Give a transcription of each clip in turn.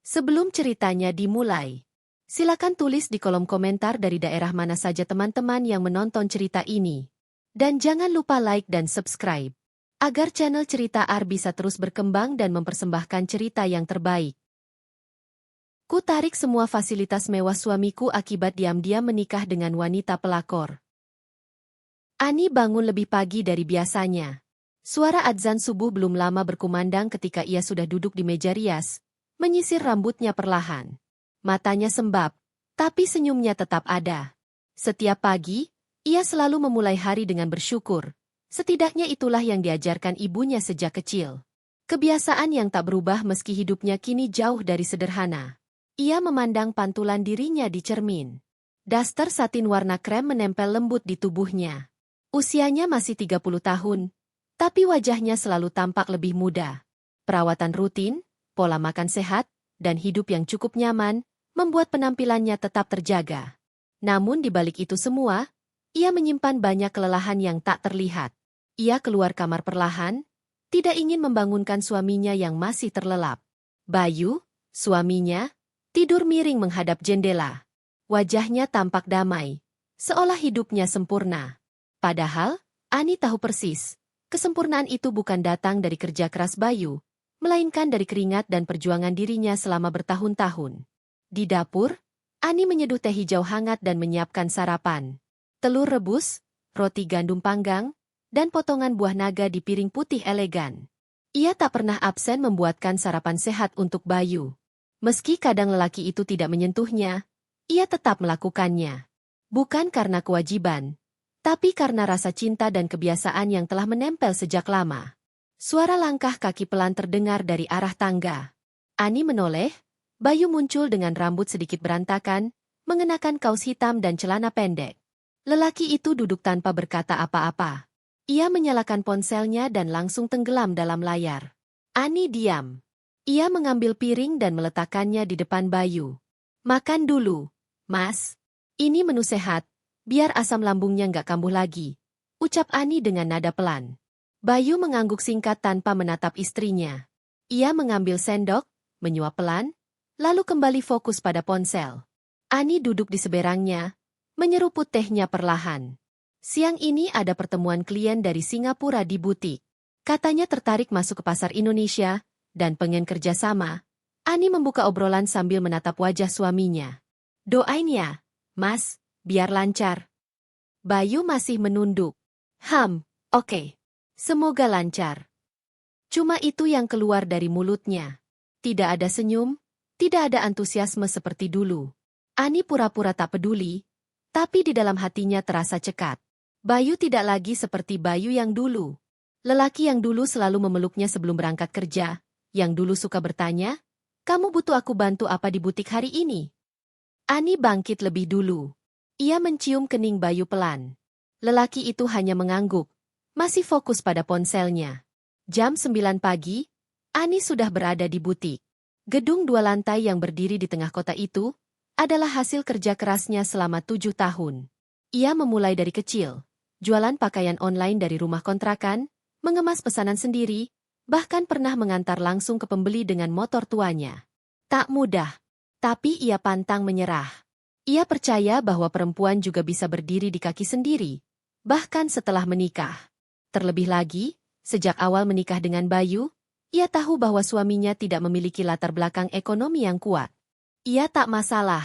Sebelum ceritanya dimulai, silakan tulis di kolom komentar dari daerah mana saja teman-teman yang menonton cerita ini. Dan jangan lupa like dan subscribe, agar channel Cerita Ar bisa terus berkembang dan mempersembahkan cerita yang terbaik. Ku tarik semua fasilitas mewah suamiku akibat diam-diam menikah dengan wanita pelakor. Ani bangun lebih pagi dari biasanya. Suara adzan subuh belum lama berkumandang ketika ia sudah duduk di meja rias, menyisir rambutnya perlahan. Matanya sembab, tapi senyumnya tetap ada. Setiap pagi, ia selalu memulai hari dengan bersyukur. Setidaknya itulah yang diajarkan ibunya sejak kecil. Kebiasaan yang tak berubah meski hidupnya kini jauh dari sederhana. Ia memandang pantulan dirinya di cermin. Daster satin warna krem menempel lembut di tubuhnya. Usianya masih 30 tahun, tapi wajahnya selalu tampak lebih muda. Perawatan rutin, pola makan sehat, dan hidup yang cukup nyaman, membuat penampilannya tetap terjaga. Namun di balik itu semua, ia menyimpan banyak kelelahan yang tak terlihat. Ia keluar kamar perlahan, tidak ingin membangunkan suaminya yang masih terlelap. Bayu, suaminya, tidur miring menghadap jendela. Wajahnya tampak damai, seolah hidupnya sempurna. Padahal, Ani tahu persis, kesempurnaan itu bukan datang dari kerja keras Bayu, melainkan dari keringat dan perjuangan dirinya selama bertahun-tahun. Di dapur, Ani menyeduh teh hijau hangat dan menyiapkan sarapan. Telur rebus, roti gandum panggang, dan potongan buah naga di piring putih elegan. Ia tak pernah absen membuatkan sarapan sehat untuk Bayu. Meski kadang lelaki itu tidak menyentuhnya, ia tetap melakukannya. Bukan karena kewajiban, tapi karena rasa cinta dan kebiasaan yang telah menempel sejak lama. Suara langkah kaki pelan terdengar dari arah tangga. Ani menoleh, Bayu muncul dengan rambut sedikit berantakan, mengenakan kaos hitam dan celana pendek. Lelaki itu duduk tanpa berkata apa-apa. Ia menyalakan ponselnya dan langsung tenggelam dalam layar. Ani diam. Ia mengambil piring dan meletakkannya di depan Bayu. Makan dulu, Mas. Ini menu sehat, biar asam lambungnya nggak kambuh lagi, ucap Ani dengan nada pelan. Bayu mengangguk singkat tanpa menatap istrinya. Ia mengambil sendok, menyuap pelan, lalu kembali fokus pada ponsel. Ani duduk di seberangnya, menyeruput tehnya perlahan. Siang ini ada pertemuan klien dari Singapura di butik. Katanya tertarik masuk ke pasar Indonesia, dan pengen kerjasama. Ani membuka obrolan sambil menatap wajah suaminya. Doain ya, Mas, biar lancar. Bayu masih menunduk. Oke. Semoga lancar. Cuma itu yang keluar dari mulutnya. Tidak ada senyum, tidak ada antusiasme seperti dulu. Ani pura-pura tak peduli, tapi di dalam hatinya terasa cekat. Bayu tidak lagi seperti Bayu yang dulu. Lelaki yang dulu selalu memeluknya sebelum berangkat kerja, yang dulu suka bertanya, "Kamu butuh aku bantu apa di butik hari ini?" Ani bangkit lebih dulu. Ia mencium kening Bayu pelan. Lelaki itu hanya mengangguk, masih fokus pada ponselnya. Jam 9 pagi, Ani sudah berada di butik. Gedung 2 lantai yang berdiri di tengah kota itu adalah hasil kerja kerasnya selama 7 tahun. Ia memulai dari kecil, jualan pakaian online dari rumah kontrakan, mengemas pesanan sendiri, bahkan pernah mengantar langsung ke pembeli dengan motor tuanya. Tak mudah, tapi ia pantang menyerah. Ia percaya bahwa perempuan juga bisa berdiri di kaki sendiri, bahkan setelah menikah. Terlebih lagi, sejak awal menikah dengan Bayu, ia tahu bahwa suaminya tidak memiliki latar belakang ekonomi yang kuat. Ia tak masalah.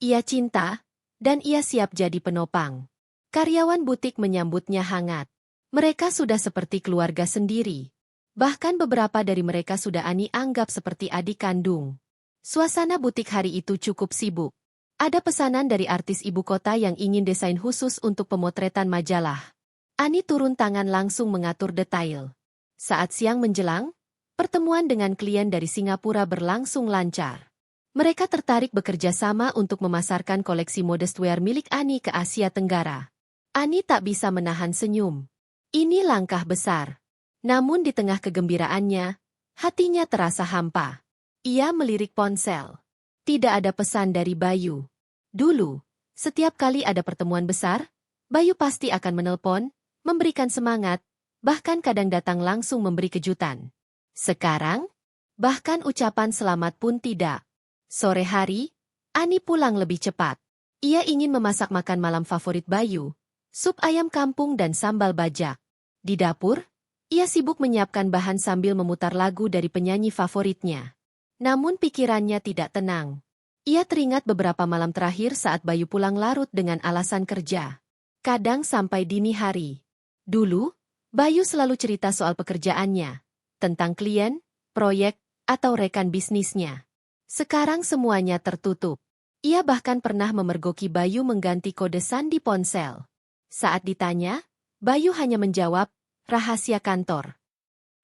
Ia cinta, dan ia siap jadi penopang. Karyawan butik menyambutnya hangat. Mereka sudah seperti keluarga sendiri. Bahkan beberapa dari mereka sudah Ani anggap seperti adik kandung. Suasana butik hari itu cukup sibuk. Ada pesanan dari artis ibu kota yang ingin desain khusus untuk pemotretan majalah. Ani turun tangan langsung mengatur detail. Saat siang menjelang, pertemuan dengan klien dari Singapura berlangsung lancar. Mereka tertarik bekerja sama untuk memasarkan koleksi modestwear milik Ani ke Asia Tenggara. Ani tak bisa menahan senyum. Ini langkah besar. Namun di tengah kegembiraannya, hatinya terasa hampa. Ia melirik ponsel. Tidak ada pesan dari Bayu. Dulu, setiap kali ada pertemuan besar, Bayu pasti akan menelpon, memberikan semangat, bahkan kadang datang langsung memberi kejutan. Sekarang, bahkan ucapan selamat pun tidak. Sore hari, Ani pulang lebih cepat. Ia ingin memasak makan malam favorit Bayu, sup ayam kampung dan sambal bajak. Di dapur, ia sibuk menyiapkan bahan sambil memutar lagu dari penyanyi favoritnya. Namun pikirannya tidak tenang. Ia teringat beberapa malam terakhir saat Bayu pulang larut dengan alasan kerja. Kadang sampai dini hari. Dulu, Bayu selalu cerita soal pekerjaannya, tentang klien, proyek, atau rekan bisnisnya. Sekarang semuanya tertutup. Ia bahkan pernah memergoki Bayu mengganti kode sandi ponsel. Saat ditanya, Bayu hanya menjawab, rahasia kantor.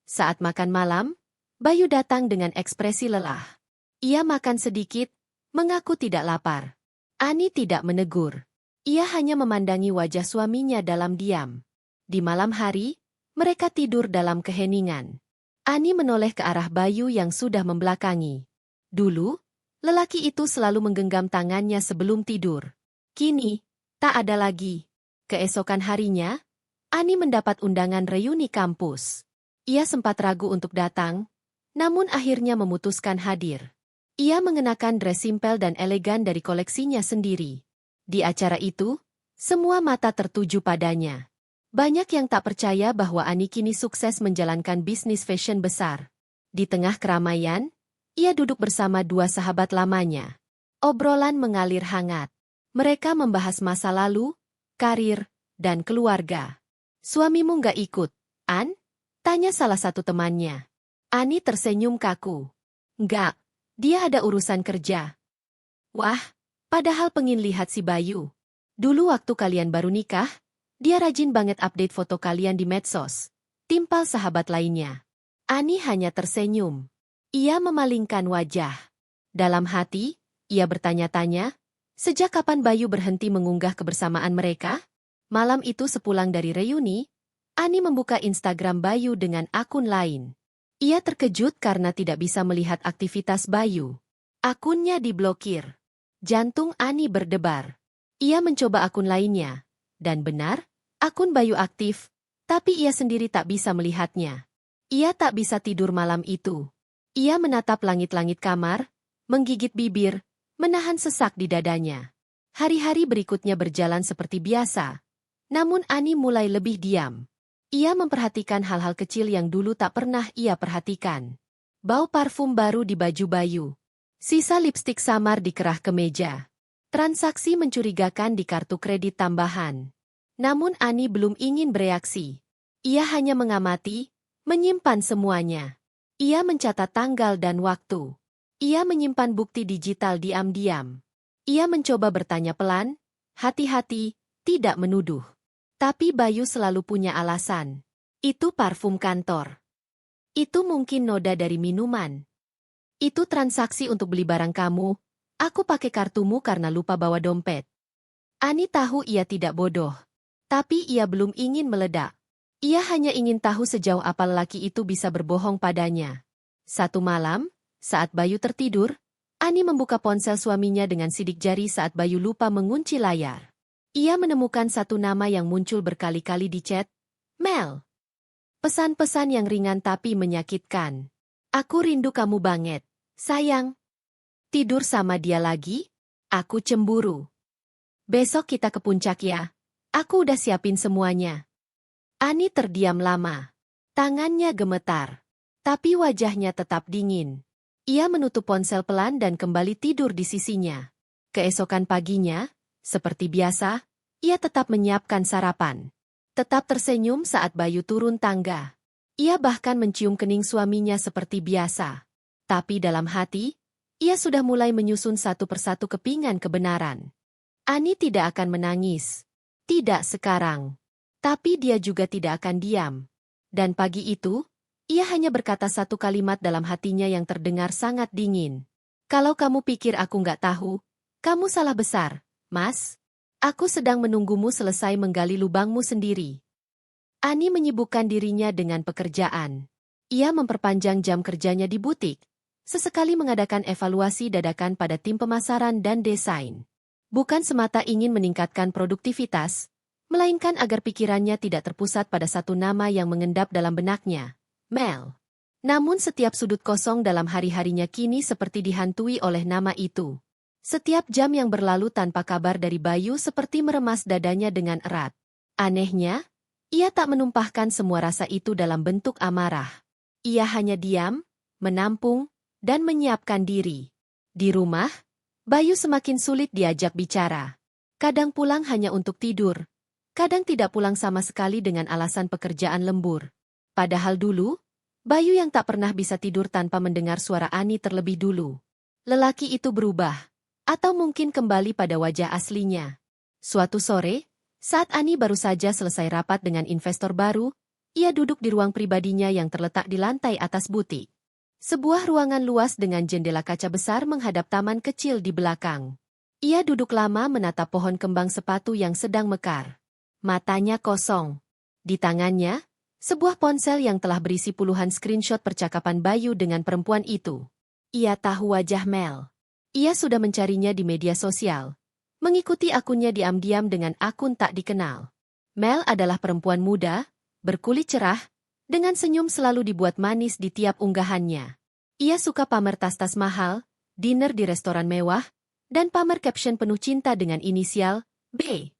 Saat makan malam, Bayu datang dengan ekspresi lelah. Ia makan sedikit, mengaku tidak lapar. Ani tidak menegur. Ia hanya memandangi wajah suaminya dalam diam. Di malam hari, mereka tidur dalam keheningan. Ani menoleh ke arah Bayu yang sudah membelakangi. Dulu, lelaki itu selalu menggenggam tangannya sebelum tidur. Kini, tak ada lagi. Keesokan harinya, Ani mendapat undangan reuni kampus. Ia sempat ragu untuk datang, namun akhirnya memutuskan hadir. Ia mengenakan dress simpel dan elegan dari koleksinya sendiri. Di acara itu, semua mata tertuju padanya. Banyak yang tak percaya bahwa Ani kini sukses menjalankan bisnis fashion besar. Di tengah keramaian, ia duduk bersama dua sahabat lamanya. Obrolan mengalir hangat. Mereka membahas masa lalu, karir, dan keluarga. Suamimu nggak ikut, An? Tanya salah satu temannya. Ani tersenyum kaku. Nggak. Dia ada urusan kerja. Wah, padahal pengin lihat si Bayu. Dulu waktu kalian baru nikah, dia rajin banget update foto kalian di medsos. Timpal sahabat lainnya. Ani hanya tersenyum. Ia memalingkan wajah. Dalam hati, ia bertanya-tanya, sejak kapan Bayu berhenti mengunggah kebersamaan mereka? Malam itu sepulang dari reuni, Ani membuka Instagram Bayu dengan akun lain. Ia terkejut karena tidak bisa melihat aktivitas Bayu. Akunnya diblokir. Jantung Ani berdebar. Ia mencoba akun lainnya. Dan benar, akun Bayu aktif, tapi ia sendiri tak bisa melihatnya. Ia tak bisa tidur malam itu. Ia menatap langit-langit kamar, menggigit bibir, menahan sesak di dadanya. Hari-hari berikutnya berjalan seperti biasa. Namun Ani mulai lebih diam. Ia memperhatikan hal-hal kecil yang dulu tak pernah ia perhatikan. Bau parfum baru di baju Bayu. Sisa lipstik samar di kerah kemeja. Transaksi mencurigakan di kartu kredit tambahan. Namun Ani belum ingin bereaksi. Ia hanya mengamati, menyimpan semuanya. Ia mencatat tanggal dan waktu. Ia menyimpan bukti digital diam-diam. Ia mencoba bertanya pelan, hati-hati, tidak menuduh. Tapi Bayu selalu punya alasan. Itu parfum kantor. Itu mungkin noda dari minuman. Itu transaksi untuk beli barang kamu. Aku pakai kartumu karena lupa bawa dompet. Ani tahu ia tidak bodoh. Tapi ia belum ingin meledak. Ia hanya ingin tahu sejauh apa lelaki itu bisa berbohong padanya. Satu malam, saat Bayu tertidur, Ani membuka ponsel suaminya dengan sidik jari saat Bayu lupa mengunci layar. Ia menemukan satu nama yang muncul berkali-kali di chat, Mel. Pesan-pesan yang ringan tapi menyakitkan. Aku rindu kamu banget, sayang. Tidur sama dia lagi? Aku cemburu. Besok kita ke puncak ya. Aku udah siapin semuanya. Ani terdiam lama. Tangannya gemetar. Tapi wajahnya tetap dingin. Ia menutup ponsel pelan dan kembali tidur di sisinya. Keesokan paginya, seperti biasa, ia tetap menyiapkan sarapan. Tetap tersenyum saat Bayu turun tangga. Ia bahkan mencium kening suaminya seperti biasa. Tapi dalam hati, ia sudah mulai menyusun satu persatu kepingan kebenaran. Ani tidak akan menangis. Tidak sekarang. Tapi dia juga tidak akan diam. Dan pagi itu, ia hanya berkata satu kalimat dalam hatinya yang terdengar sangat dingin. Kalau kamu pikir aku nggak tahu, kamu salah besar, Mas. Aku sedang menunggumu selesai menggali lubangmu sendiri. Ani menyibukkan dirinya dengan pekerjaan. Ia memperpanjang jam kerjanya di butik. Sesekali mengadakan evaluasi dadakan pada tim pemasaran dan desain. Bukan semata ingin meningkatkan produktivitas, melainkan agar pikirannya tidak terpusat pada satu nama yang mengendap dalam benaknya, Mel. Namun setiap sudut kosong dalam hari-harinya kini seperti dihantui oleh nama itu. Setiap jam yang berlalu tanpa kabar dari Bayu seperti meremas dadanya dengan erat. Anehnya, ia tak menumpahkan semua rasa itu dalam bentuk amarah. Ia hanya diam, menampung, dan menyiapkan diri. Di rumah, Bayu semakin sulit diajak bicara. Kadang pulang hanya untuk tidur, kadang tidak pulang sama sekali dengan alasan pekerjaan lembur. Padahal dulu, Bayu yang tak pernah bisa tidur tanpa mendengar suara Ani terlebih dulu. Lelaki itu berubah, atau mungkin kembali pada wajah aslinya. Suatu sore, saat Ani baru saja selesai rapat dengan investor baru, ia duduk di ruang pribadinya yang terletak di lantai atas butik. Sebuah ruangan luas dengan jendela kaca besar menghadap taman kecil di belakang. Ia duduk lama menatap pohon kembang sepatu yang sedang mekar. Matanya kosong. Di tangannya, sebuah ponsel yang telah berisi puluhan screenshot percakapan Bayu dengan perempuan itu. Ia tahu wajah Mel. Ia sudah mencarinya di media sosial. Mengikuti akunnya diam-diam dengan akun tak dikenal. Mel adalah perempuan muda, berkulit cerah, dengan senyum selalu dibuat manis di tiap unggahannya. Ia suka pamer tas-tas mahal, dinner di restoran mewah, dan pamer caption penuh cinta dengan inisial B.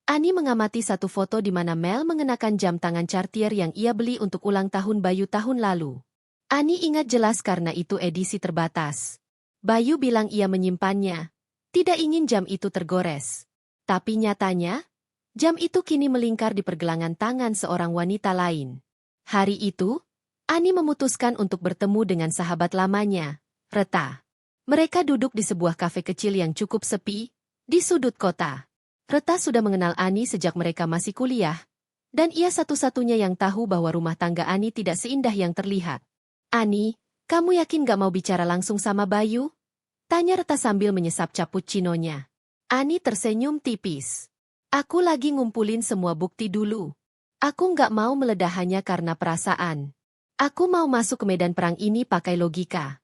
Ani mengamati satu foto di mana Mel mengenakan jam tangan Cartier yang ia beli untuk ulang tahun Bayu tahun lalu. Ani ingat jelas karena itu edisi terbatas. Bayu bilang ia menyimpannya, tidak ingin jam itu tergores. Tapi nyatanya, jam itu kini melingkar di pergelangan tangan seorang wanita lain. Hari itu, Ani memutuskan untuk bertemu dengan sahabat lamanya, Reta. Mereka duduk di sebuah kafe kecil yang cukup sepi, di sudut kota. Reta sudah mengenal Ani sejak mereka masih kuliah, dan ia satu-satunya yang tahu bahwa rumah tangga Ani tidak seindah yang terlihat. Ani, kamu yakin gak mau bicara langsung sama Bayu? Tanya Reta sambil menyesap cappuccino-nya. Ani tersenyum tipis. Aku lagi ngumpulin semua bukti dulu. Aku gak mau meledah hanya karena perasaan. Aku mau masuk ke medan perang ini pakai logika.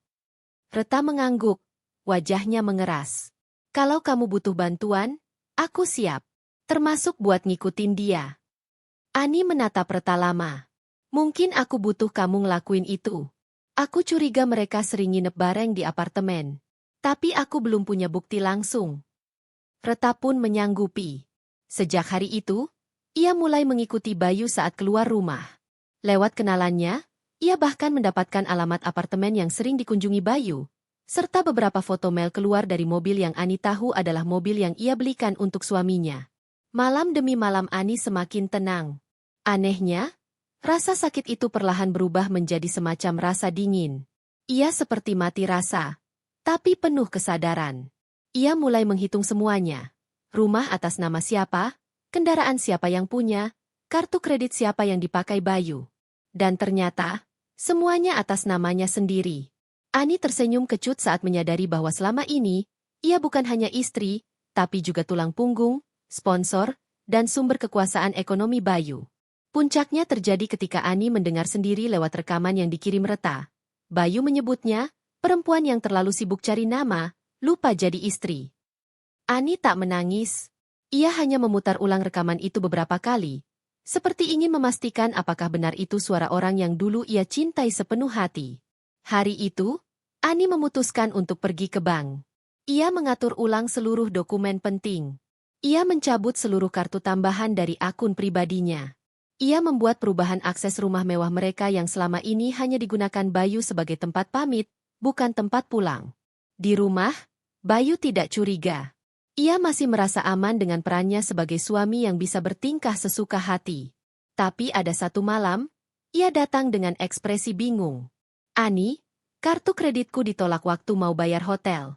Reta mengangguk, wajahnya mengeras. Kalau kamu butuh bantuan, aku siap. Termasuk buat ngikutin dia. Ani menatap Reta lama. Mungkin aku butuh kamu ngelakuin itu. Aku curiga mereka sering nginep bareng di apartemen. Tapi aku belum punya bukti langsung. Reta pun menyanggupi. Sejak hari itu, ia mulai mengikuti Bayu saat keluar rumah. Lewat kenalannya, ia bahkan mendapatkan alamat apartemen yang sering dikunjungi Bayu, serta beberapa foto Mel keluar dari mobil yang Ani tahu adalah mobil yang ia belikan untuk suaminya. Malam demi malam Ani semakin tenang. Anehnya, rasa sakit itu perlahan berubah menjadi semacam rasa dingin. Ia seperti mati rasa, tapi penuh kesadaran. Ia mulai menghitung semuanya. Rumah atas nama siapa, kendaraan siapa yang punya, kartu kredit siapa yang dipakai Bayu. Dan ternyata, semuanya atas namanya sendiri. Ani tersenyum kecut saat menyadari bahwa selama ini, ia bukan hanya istri, tapi juga tulang punggung, sponsor, dan sumber kekuasaan ekonomi Bayu. Puncaknya terjadi ketika Ani mendengar sendiri lewat rekaman yang dikirim Reta. Bayu menyebutnya, perempuan yang terlalu sibuk cari nama, lupa jadi istri. Ani tak menangis. Ia hanya memutar ulang rekaman itu beberapa kali, seperti ingin memastikan apakah benar itu suara orang yang dulu ia cintai sepenuh hati. Hari itu, Ani memutuskan untuk pergi ke bank. Ia mengatur ulang seluruh dokumen penting. Ia mencabut seluruh kartu tambahan dari akun pribadinya. Ia membuat perubahan akses rumah mewah mereka yang selama ini hanya digunakan Bayu sebagai tempat pamit, bukan tempat pulang. Di rumah, Bayu tidak curiga. Ia masih merasa aman dengan perannya sebagai suami yang bisa bertingkah sesuka hati. Tapi ada satu malam, ia datang dengan ekspresi bingung. Ani, kartu kreditku ditolak waktu mau bayar hotel.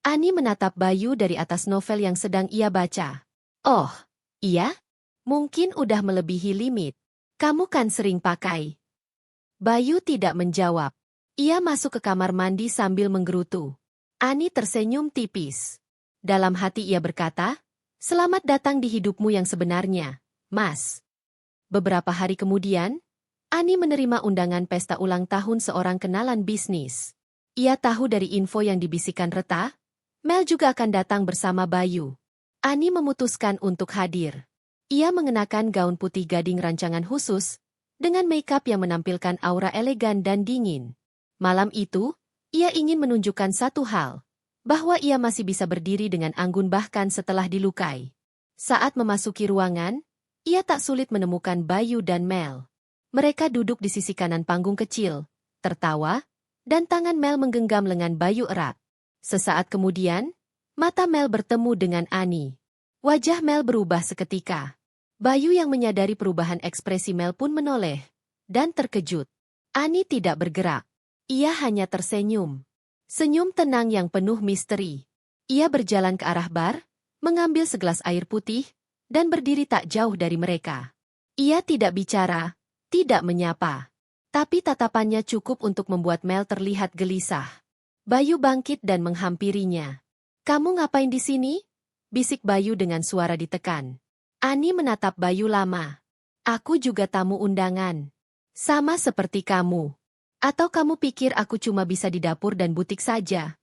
Ani menatap Bayu dari atas novel yang sedang ia baca. Oh, iya? Mungkin udah melebihi limit. Kamu kan sering pakai. Bayu tidak menjawab. Ia masuk ke kamar mandi sambil menggerutu. Ani tersenyum tipis. Dalam hati ia berkata, selamat datang di hidupmu yang sebenarnya, Mas. Beberapa hari kemudian, Ani menerima undangan pesta ulang tahun seorang kenalan bisnis. Ia tahu dari info yang dibisikkan Reta, Mel juga akan datang bersama Bayu. Ani memutuskan untuk hadir. Ia mengenakan gaun putih gading rancangan khusus, dengan makeup yang menampilkan aura elegan dan dingin. Malam itu, ia ingin menunjukkan satu hal, bahwa ia masih bisa berdiri dengan anggun bahkan setelah dilukai. Saat memasuki ruangan, ia tak sulit menemukan Bayu dan Mel. Mereka duduk di sisi kanan panggung kecil, tertawa, dan tangan Mel menggenggam lengan Bayu erat. Sesaat kemudian, mata Mel bertemu dengan Ani. Wajah Mel berubah seketika. Bayu yang menyadari perubahan ekspresi Mel pun menoleh, dan terkejut. Ani tidak bergerak. Ia hanya tersenyum. Senyum tenang yang penuh misteri. Ia berjalan ke arah bar, mengambil segelas air putih, dan berdiri tak jauh dari mereka. Ia tidak bicara, tidak menyapa. Tapi tatapannya cukup untuk membuat Mel terlihat gelisah. Bayu bangkit dan menghampirinya. "Kamu ngapain di sini?" bisik Bayu dengan suara ditekan. Ani menatap Bayu lama. "Aku juga tamu undangan. Sama seperti kamu. Atau kamu pikir aku cuma bisa di dapur dan butik saja?"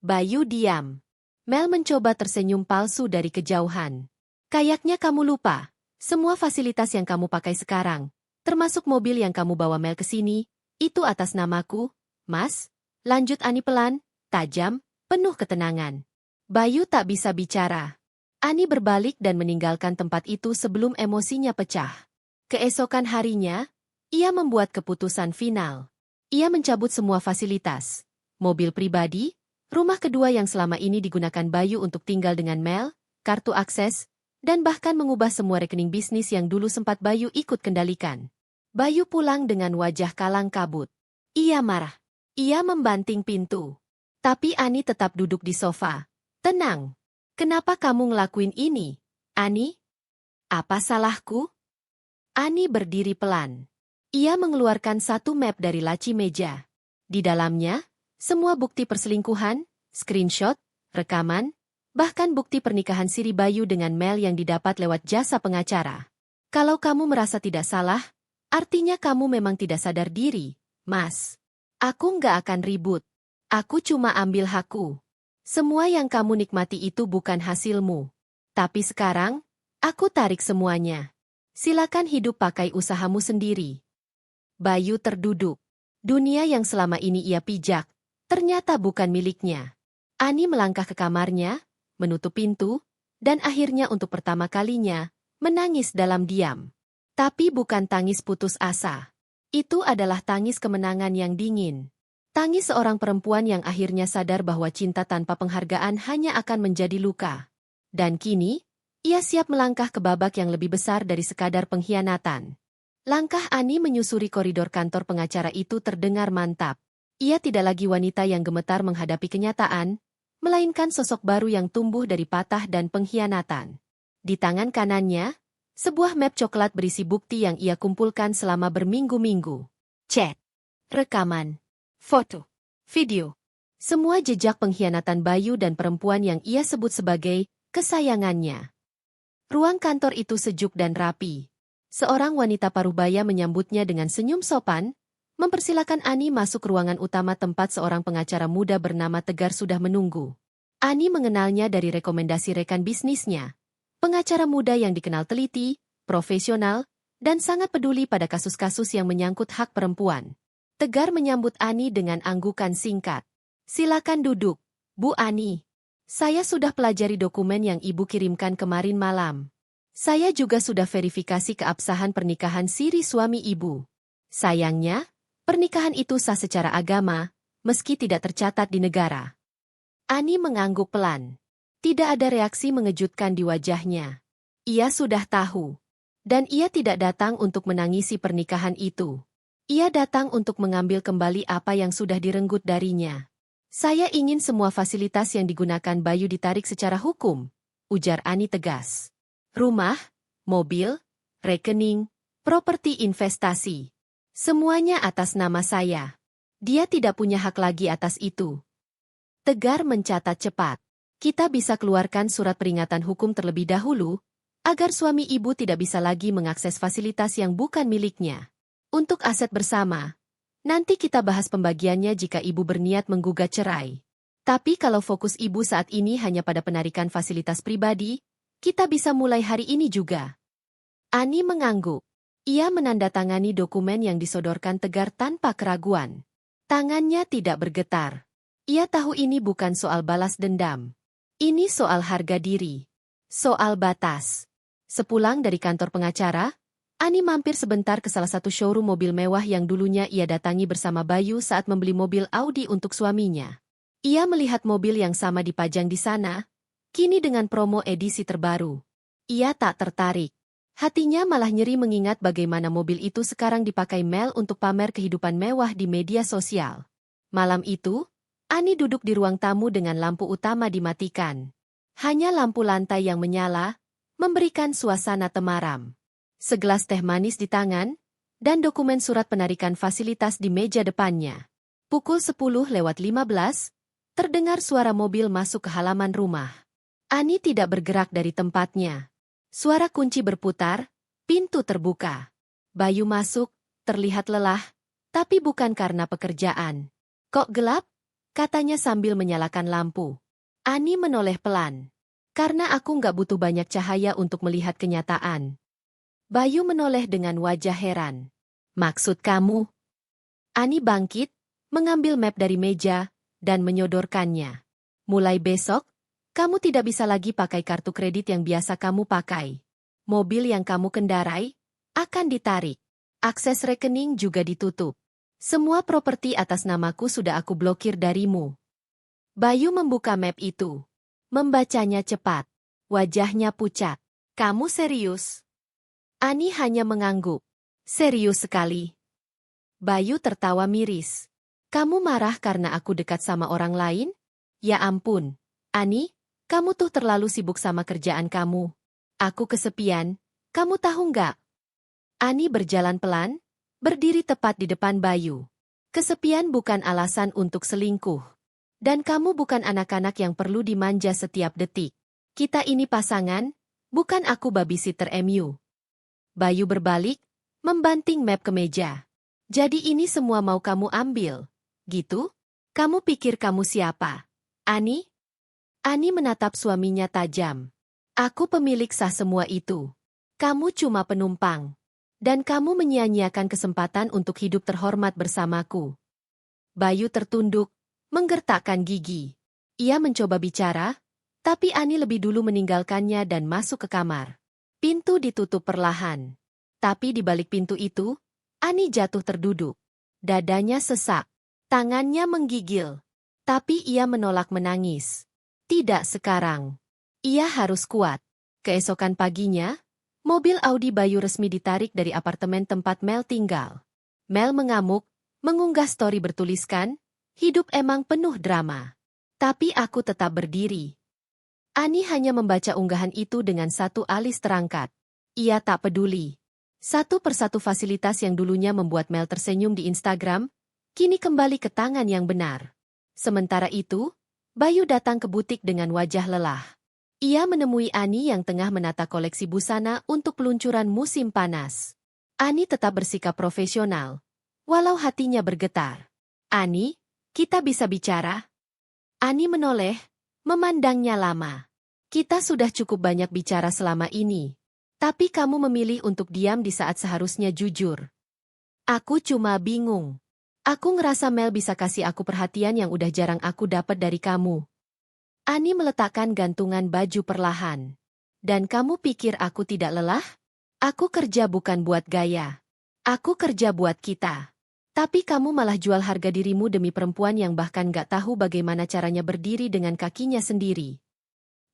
Bayu diam. Mel mencoba tersenyum palsu dari kejauhan. "Kayaknya kamu lupa. Semua fasilitas yang kamu pakai sekarang, termasuk mobil yang kamu bawa Mel ke sini, itu atas namaku, Mas." Lanjut Ani pelan, tajam, penuh ketenangan. Bayu tak bisa bicara. Ani berbalik dan meninggalkan tempat itu sebelum emosinya pecah. Keesokan harinya, ia membuat keputusan final. Ia mencabut semua fasilitas. Mobil pribadi, rumah kedua yang selama ini digunakan Bayu untuk tinggal dengan Mel, kartu akses, dan bahkan mengubah semua rekening bisnis yang dulu sempat Bayu ikut kendalikan. Bayu pulang dengan wajah kalang kabut. Ia marah. Ia membanting pintu. Tapi Ani tetap duduk di sofa. "Tenang. Kenapa kamu ngelakuin ini, Ani? Apa salahku?" Ani berdiri pelan. Ia mengeluarkan satu map dari laci meja. Di dalamnya, semua bukti perselingkuhan, screenshot, rekaman, bahkan bukti pernikahan siri Bayu dengan Mel yang didapat lewat jasa pengacara. "Kalau kamu merasa tidak salah, artinya kamu memang tidak sadar diri, Mas. Aku nggak akan ribut. Aku cuma ambil hakku. Semua yang kamu nikmati itu bukan hasilmu. Tapi sekarang, aku tarik semuanya. Silakan hidup pakai usahamu sendiri." Bayu terduduk. Dunia yang selama ini ia pijak, ternyata bukan miliknya. Ani melangkah ke kamarnya, menutup pintu, dan akhirnya untuk pertama kalinya, menangis dalam diam. Tapi bukan tangis putus asa. Itu adalah tangis kemenangan yang dingin. Tangis seorang perempuan yang akhirnya sadar bahwa cinta tanpa penghargaan hanya akan menjadi luka. Dan kini, ia siap melangkah ke babak yang lebih besar dari sekadar pengkhianatan. Langkah Ani menyusuri koridor kantor pengacara itu terdengar mantap. Ia tidak lagi wanita yang gemetar menghadapi kenyataan, melainkan sosok baru yang tumbuh dari patah dan pengkhianatan. Di tangan kanannya, sebuah map coklat berisi bukti yang ia kumpulkan selama berminggu-minggu. Chat, rekaman, foto, video. Semua jejak pengkhianatan Bayu dan perempuan yang ia sebut sebagai kesayangannya. Ruang kantor itu sejuk dan rapi. Seorang wanita parubaya menyambutnya dengan senyum sopan, mempersilakan Ani masuk ruangan utama tempat seorang pengacara muda bernama Tegar sudah menunggu. Ani mengenalnya dari rekomendasi rekan bisnisnya. Pengacara muda yang dikenal teliti, profesional, dan sangat peduli pada kasus-kasus yang menyangkut hak perempuan. Tegar menyambut Ani dengan anggukan singkat. "Silakan duduk, Bu Ani. Saya sudah pelajari dokumen yang Ibu kirimkan kemarin malam. Saya juga sudah verifikasi keabsahan pernikahan siri suami Ibu. Sayangnya, pernikahan itu sah secara agama, meski tidak tercatat di negara." Ani mengangguk pelan. Tidak ada reaksi mengejutkan di wajahnya. Ia sudah tahu. Dan ia tidak datang untuk menangisi pernikahan itu. Ia datang untuk mengambil kembali apa yang sudah direnggut darinya. "Saya ingin semua fasilitas yang digunakan Bayu ditarik secara hukum," ujar Ani tegas. "Rumah, mobil, rekening, properti investasi. Semuanya atas nama saya. Dia tidak punya hak lagi atas itu." Tegar mencatat cepat. "Kita bisa keluarkan surat peringatan hukum terlebih dahulu, agar suami Ibu tidak bisa lagi mengakses fasilitas yang bukan miliknya. Untuk aset bersama, nanti kita bahas pembagiannya jika Ibu berniat menggugat cerai. Tapi kalau fokus Ibu saat ini hanya pada penarikan fasilitas pribadi, kita bisa mulai hari ini juga." Ani mengangguk. Ia menandatangani dokumen yang disodorkan tegar tanpa keraguan. Tangannya tidak bergetar. Ia tahu ini bukan soal balas dendam. Ini soal harga diri. Soal batas. Sepulang dari kantor pengacara, Ani mampir sebentar ke salah satu showroom mobil mewah yang dulunya ia datangi bersama Bayu saat membeli mobil Audi untuk suaminya. Ia melihat mobil yang sama dipajang di sana, kini dengan promo edisi terbaru. Ia tak tertarik. Hatinya malah nyeri mengingat bagaimana mobil itu sekarang dipakai Mel untuk pamer kehidupan mewah di media sosial. Malam itu, Ani duduk di ruang tamu dengan lampu utama dimatikan. Hanya lampu lantai yang menyala, memberikan suasana temaram. Segelas teh manis di tangan, dan dokumen surat penarikan fasilitas di meja depannya. Pukul 10:15, terdengar suara mobil masuk ke halaman rumah. Ani tidak bergerak dari tempatnya. Suara kunci berputar, pintu terbuka. Bayu masuk, terlihat lelah, tapi bukan karena pekerjaan. "Kok gelap?" katanya sambil menyalakan lampu. Ani menoleh pelan. "Karena aku nggak butuh banyak cahaya untuk melihat kenyataan." Bayu menoleh dengan wajah heran. "Maksud kamu?" Ani bangkit, mengambil map dari meja, dan menyodorkannya. "Mulai besok, kamu tidak bisa lagi pakai kartu kredit yang biasa kamu pakai. Mobil yang kamu kendarai akan ditarik. Akses rekening juga ditutup. Semua properti atas namaku sudah aku blokir darimu." Bayu membuka map itu. Membacanya cepat. Wajahnya pucat. "Kamu serius?" Ani hanya mengangguk. "Serius sekali." Bayu tertawa miris. "Kamu marah karena aku dekat sama orang lain? Ya ampun, Ani, kamu tuh terlalu sibuk sama kerjaan kamu. Aku kesepian, kamu tahu nggak?" Ani berjalan pelan, berdiri tepat di depan Bayu. "Kesepian bukan alasan untuk selingkuh. Dan kamu bukan anak-anak yang perlu dimanja setiap detik. Kita ini pasangan, bukan aku babysitter MU." Bayu berbalik, membanting map ke meja. "Jadi ini semua mau kamu ambil, gitu? Kamu pikir kamu siapa, Ani?" Ani menatap suaminya tajam. "Aku pemilik sah semua itu. Kamu cuma penumpang. Dan kamu menyia-nyiakan kesempatan untuk hidup terhormat bersamaku." Bayu tertunduk, menggertakkan gigi. Ia mencoba bicara, tapi Ani lebih dulu meninggalkannya dan masuk ke kamar. Pintu ditutup perlahan. Tapi di balik pintu itu, Ani jatuh terduduk. Dadanya sesak. Tangannya menggigil. Tapi ia menolak menangis. Tidak sekarang. Ia harus kuat. Keesokan paginya, mobil Audi Bayu resmi ditarik dari apartemen tempat Mel tinggal. Mel mengamuk, mengunggah story bertuliskan, "Hidup emang penuh drama. Tapi aku tetap berdiri." Ani hanya membaca unggahan itu dengan satu alis terangkat. Ia tak peduli. Satu persatu fasilitas yang dulunya membuat Mel tersenyum di Instagram, kini kembali ke tangan yang benar. Sementara itu, Bayu datang ke butik dengan wajah lelah. Ia menemui Ani yang tengah menata koleksi busana untuk peluncuran musim panas. Ani tetap bersikap profesional, walau hatinya bergetar. "Ani, kita bisa bicara?" Ani menoleh, memandangnya lama. "Kita sudah cukup banyak bicara selama ini. Tapi kamu memilih untuk diam di saat seharusnya jujur. Aku cuma bingung. Aku ngerasa Mel bisa kasih aku perhatian yang udah jarang aku dapat dari kamu." Ani meletakkan gantungan baju perlahan. "Dan kamu pikir aku tidak lelah? Aku kerja bukan buat gaya. Aku kerja buat kita. Tapi kamu malah jual harga dirimu demi perempuan yang bahkan gak tahu bagaimana caranya berdiri dengan kakinya sendiri."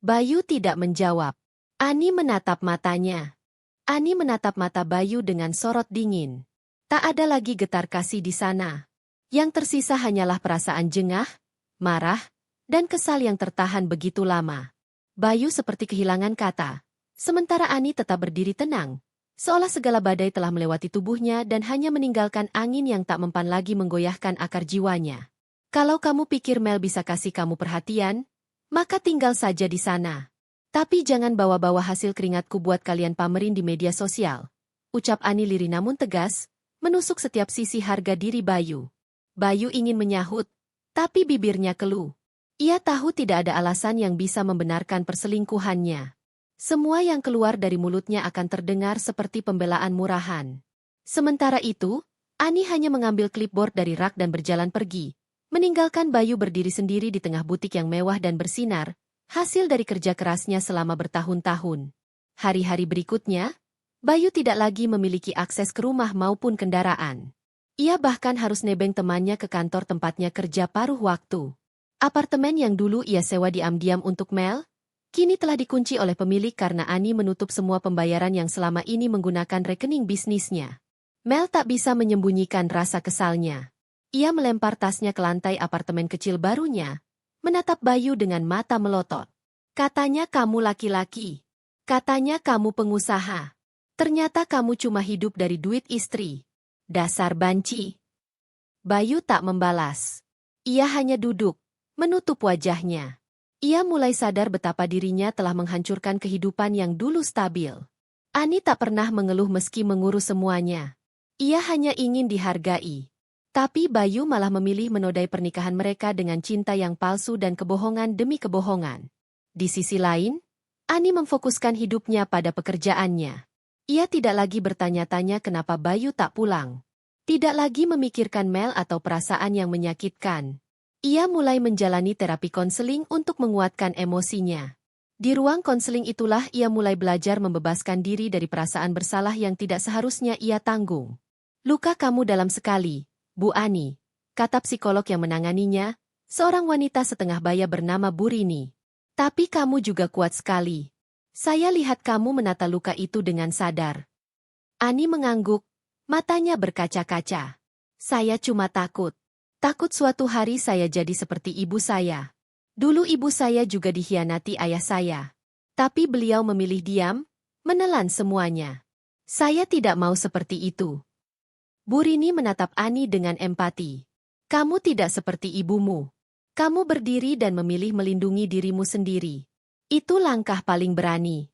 Bayu tidak menjawab. Ani menatap matanya. Ani menatap mata Bayu dengan sorot dingin. Tak ada lagi getar kasih di sana. Yang tersisa hanyalah perasaan jengah, marah, dan kesal yang tertahan begitu lama. Bayu seperti kehilangan kata. Sementara Ani tetap berdiri tenang. Seolah segala badai telah melewati tubuhnya dan hanya meninggalkan angin yang tak mempan lagi menggoyahkan akar jiwanya. "Kalau kamu pikir Mel bisa kasih kamu perhatian, maka tinggal saja di sana. Tapi jangan bawa-bawa hasil keringatku buat kalian pamerin di media sosial," ucap Ani lirih namun tegas, menusuk setiap sisi harga diri Bayu. Bayu ingin menyahut, tapi bibirnya keluh. Ia tahu tidak ada alasan yang bisa membenarkan perselingkuhannya. Semua yang keluar dari mulutnya akan terdengar seperti pembelaan murahan. Sementara itu, Ani hanya mengambil clipboard dari rak dan berjalan pergi, meninggalkan Bayu berdiri sendiri di tengah butik yang mewah dan bersinar, hasil dari kerja kerasnya selama bertahun-tahun. Hari-hari berikutnya, Bayu tidak lagi memiliki akses ke rumah maupun kendaraan. Ia bahkan harus nebeng temannya ke kantor tempatnya kerja paruh waktu. Apartemen yang dulu ia sewa diam-diam untuk Mel, kini telah dikunci oleh pemilik karena Ani menutup semua pembayaran yang selama ini menggunakan rekening bisnisnya. Mel tak bisa menyembunyikan rasa kesalnya. Ia melempar tasnya ke lantai apartemen kecil barunya, menatap Bayu dengan mata melotot. Katanya kamu laki-laki. Katanya kamu pengusaha. Ternyata kamu cuma hidup dari duit istri. Dasar banci. Bayu tak membalas. Ia hanya duduk, menutup wajahnya. Ia mulai sadar betapa dirinya telah menghancurkan kehidupan yang dulu stabil. Ani tak pernah mengeluh meski mengurus semuanya. Ia hanya ingin dihargai. Tapi Bayu malah memilih menodai pernikahan mereka dengan cinta yang palsu dan kebohongan demi kebohongan. Di sisi lain, Ani memfokuskan hidupnya pada pekerjaannya. Ia tidak lagi bertanya-tanya kenapa Bayu tak pulang. Tidak lagi memikirkan Mel atau perasaan yang menyakitkan. Ia mulai menjalani terapi konseling untuk menguatkan emosinya. Di ruang konseling itulah ia mulai belajar membebaskan diri dari perasaan bersalah yang tidak seharusnya ia tanggung. Luka kamu dalam sekali, Bu Ani, kata psikolog yang menanganinya, seorang wanita setengah baya bernama Bu Rini. Tapi kamu juga kuat sekali. Saya lihat kamu menata luka itu dengan sadar. Ani mengangguk, matanya berkaca-kaca. Saya cuma takut. Takut suatu hari saya jadi seperti ibu saya. Dulu ibu saya juga dikhianati ayah saya. Tapi beliau memilih diam, menelan semuanya. Saya tidak mau seperti itu. Bu Rini menatap Ani dengan empati. Kamu tidak seperti ibumu. Kamu berdiri dan memilih melindungi dirimu sendiri. Itu langkah paling berani.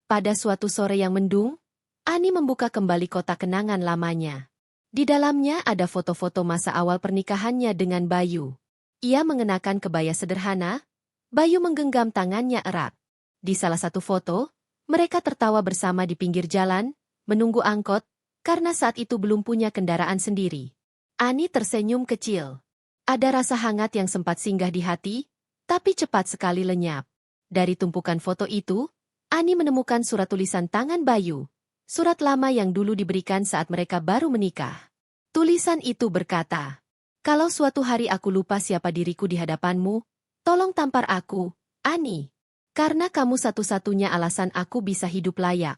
Pada suatu sore yang mendung, Ani membuka kembali kotak kenangan lamanya. Di dalamnya ada foto-foto masa awal pernikahannya dengan Bayu. Ia mengenakan kebaya sederhana, Bayu menggenggam tangannya erat. Di salah satu foto, mereka tertawa bersama di pinggir jalan, menunggu angkot, karena saat itu belum punya kendaraan sendiri. Ani tersenyum kecil. Ada rasa hangat yang sempat singgah di hati, tapi cepat sekali lenyap. Dari tumpukan foto itu, Ani menemukan surat tulisan tangan Bayu. Surat lama yang dulu diberikan saat mereka baru menikah. Tulisan itu berkata, "Kalau suatu hari aku lupa siapa diriku di hadapanmu, tolong tampar aku, Ani. Karena kamu satu-satunya alasan aku bisa hidup layak."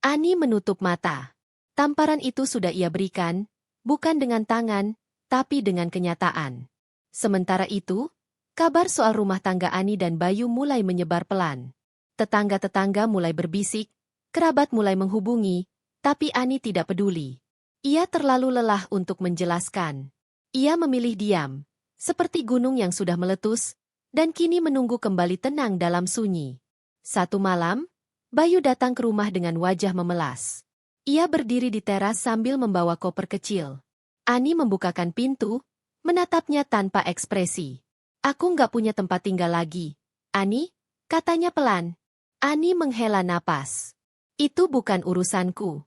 Ani menutup mata. Tamparan itu sudah ia berikan, bukan dengan tangan, tapi dengan kenyataan. Sementara itu, kabar soal rumah tangga Ani dan Bayu mulai menyebar pelan. Tetangga-tetangga mulai berbisik, kerabat mulai menghubungi, tapi Ani tidak peduli. Ia terlalu lelah untuk menjelaskan. Ia memilih diam, seperti gunung yang sudah meletus, dan kini menunggu kembali tenang dalam sunyi. Satu malam, Bayu datang ke rumah dengan wajah memelas. Ia berdiri di teras sambil membawa koper kecil. Ani membukakan pintu, menatapnya tanpa ekspresi. Aku nggak punya tempat tinggal lagi. Ani, katanya pelan. Ani menghela napas. Itu bukan urusanku.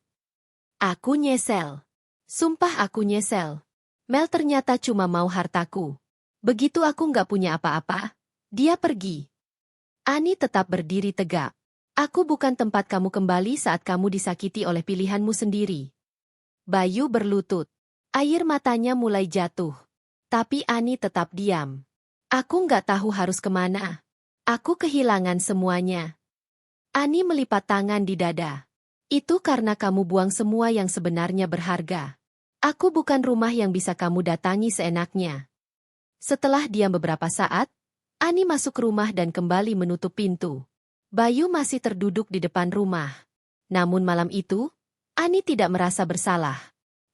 Aku nyesel. Sumpah aku nyesel. Mel ternyata cuma mau hartaku. Begitu aku nggak punya apa-apa, dia pergi. Ani tetap berdiri tegak. Aku bukan tempat kamu kembali saat kamu disakiti oleh pilihanmu sendiri. Bayu berlutut. Air matanya mulai jatuh. Tapi Ani tetap diam. Aku nggak tahu harus kemana. Aku kehilangan semuanya. Ani melipat tangan di dada. Itu karena kamu buang semua yang sebenarnya berharga. Aku bukan rumah yang bisa kamu datangi seenaknya. Setelah diam beberapa saat, Ani masuk rumah dan kembali menutup pintu. Bayu masih terduduk di depan rumah. Namun malam itu, Ani tidak merasa bersalah.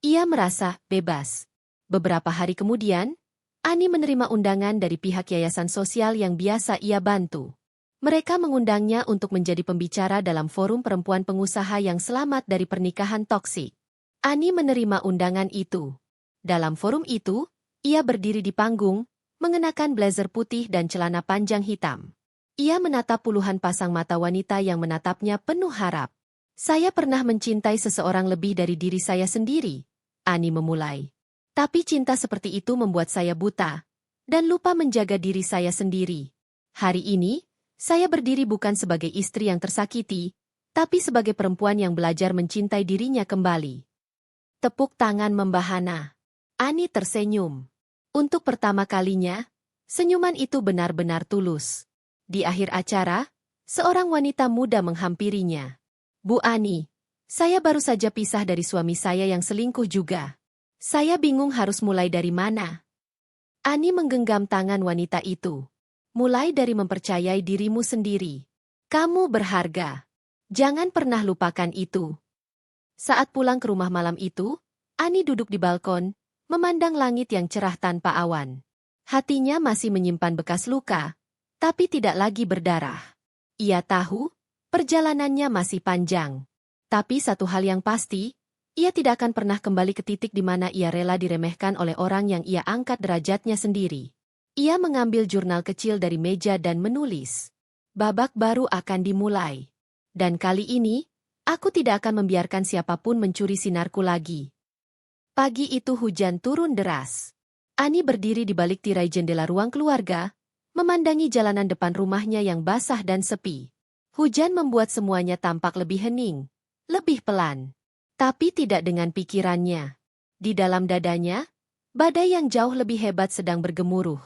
Ia merasa bebas. Beberapa hari kemudian, Ani menerima undangan dari pihak yayasan sosial yang biasa ia bantu. Mereka mengundangnya untuk menjadi pembicara dalam forum perempuan pengusaha yang selamat dari pernikahan toksik. Ani menerima undangan itu. Dalam forum itu, ia berdiri di panggung, mengenakan blazer putih dan celana panjang hitam. Ia menatap puluhan pasang mata wanita yang menatapnya penuh harap. Saya pernah mencintai seseorang lebih dari diri saya sendiri, Ani memulai. Tapi cinta seperti itu membuat saya buta, dan lupa menjaga diri saya sendiri. Hari ini, saya berdiri bukan sebagai istri yang tersakiti, tapi sebagai perempuan yang belajar mencintai dirinya kembali. Tepuk tangan membahana. Ani tersenyum. Untuk pertama kalinya, senyuman itu benar-benar tulus. Di akhir acara, seorang wanita muda menghampirinya. Bu Ani, saya baru saja pisah dari suami saya yang selingkuh juga. Saya bingung harus mulai dari mana. Ani menggenggam tangan wanita itu. Mulai dari mempercayai dirimu sendiri. Kamu berharga. Jangan pernah lupakan itu. Saat pulang ke rumah malam itu, Ani duduk di balkon, memandang langit yang cerah tanpa awan. Hatinya masih menyimpan bekas luka, tapi tidak lagi berdarah. Ia tahu, perjalanannya masih panjang. Tapi satu hal yang pasti, ia tidak akan pernah kembali ke titik di mana ia rela diremehkan oleh orang yang ia angkat derajatnya sendiri. Ia mengambil jurnal kecil dari meja dan menulis. Babak baru akan dimulai. Dan kali ini, aku tidak akan membiarkan siapapun mencuri sinarku lagi. Pagi itu hujan turun deras. Ani berdiri di balik tirai jendela ruang keluarga, memandangi jalanan depan rumahnya yang basah dan sepi. Hujan membuat semuanya tampak lebih hening, lebih pelan. Tapi tidak dengan pikirannya. Di dalam dadanya, badai yang jauh lebih hebat sedang bergemuruh.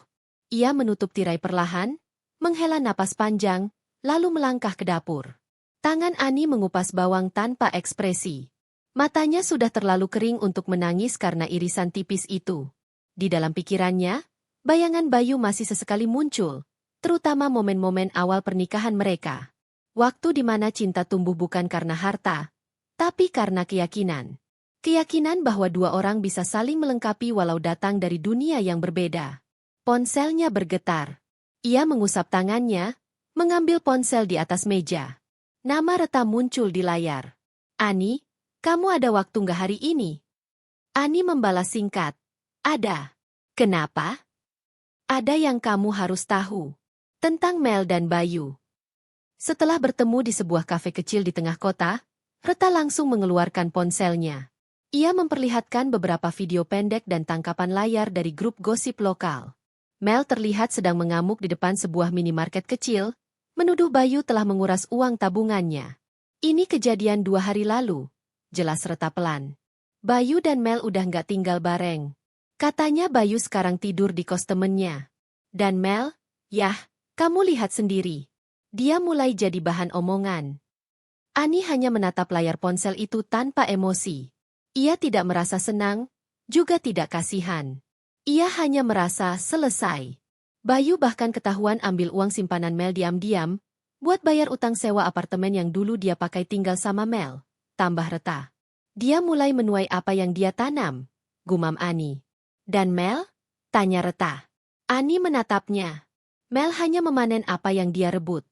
Ia menutup tirai perlahan, menghela napas panjang, lalu melangkah ke dapur. Tangan Ani mengupas bawang tanpa ekspresi. Matanya sudah terlalu kering untuk menangis karena irisan tipis itu. Di dalam pikirannya, bayangan Bayu masih sesekali muncul, terutama momen-momen awal pernikahan mereka. Waktu di mana cinta tumbuh bukan karena harta, tapi karena keyakinan. Keyakinan bahwa dua orang bisa saling melengkapi walau datang dari dunia yang berbeda. Ponselnya bergetar. Ia mengusap tangannya, mengambil ponsel di atas meja. Nama Reta muncul di layar. Ani, kamu ada waktu nggak hari ini? Ani membalas singkat. Ada. Kenapa? Ada yang kamu harus tahu. Tentang Mel dan Bayu. Setelah bertemu di sebuah kafe kecil di tengah kota, Reta langsung mengeluarkan ponselnya. Ia memperlihatkan beberapa video pendek dan tangkapan layar dari grup gosip lokal. Mel terlihat sedang mengamuk di depan sebuah minimarket kecil, menuduh Bayu telah menguras uang tabungannya. Ini kejadian 2 hari lalu, jelas Reta pelan. Bayu dan Mel udah nggak tinggal bareng. Katanya Bayu sekarang tidur di kos temennya. Dan Mel, yah, kamu lihat sendiri. Dia mulai jadi bahan omongan. Ani hanya menatap layar ponsel itu tanpa emosi. Ia tidak merasa senang, juga tidak kasihan. Ia hanya merasa selesai. Bayu bahkan ketahuan ambil uang simpanan Mel diam-diam, buat bayar utang sewa apartemen yang dulu dia pakai tinggal sama Mel, tambah Reta. Dia mulai menuai apa yang dia tanam, gumam Ani. Dan Mel? Tanya Reta. Ani menatapnya. Mel hanya memanen apa yang dia rebut.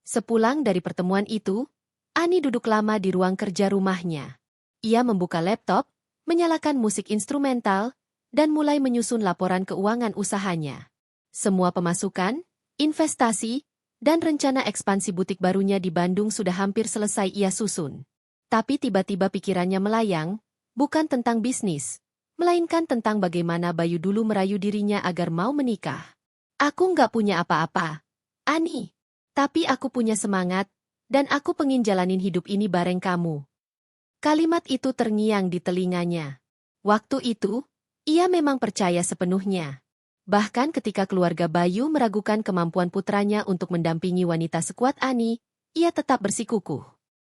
Sepulang dari pertemuan itu, Ani duduk lama di ruang kerja rumahnya. Ia membuka laptop, menyalakan musik instrumental, dan mulai menyusun laporan keuangan usahanya. Semua pemasukan, investasi, dan rencana ekspansi butik barunya di Bandung sudah hampir selesai ia susun. Tapi tiba-tiba pikirannya melayang, bukan tentang bisnis, melainkan tentang bagaimana Bayu dulu merayu dirinya agar mau menikah. Aku nggak punya apa-apa, Ani. Tapi aku punya semangat, dan aku pengin jalanin hidup ini bareng kamu. Kalimat itu terngiang di telinganya. Waktu itu, ia memang percaya sepenuhnya. Bahkan ketika keluarga Bayu meragukan kemampuan putranya untuk mendampingi wanita sekuat Ani, ia tetap bersikukuh.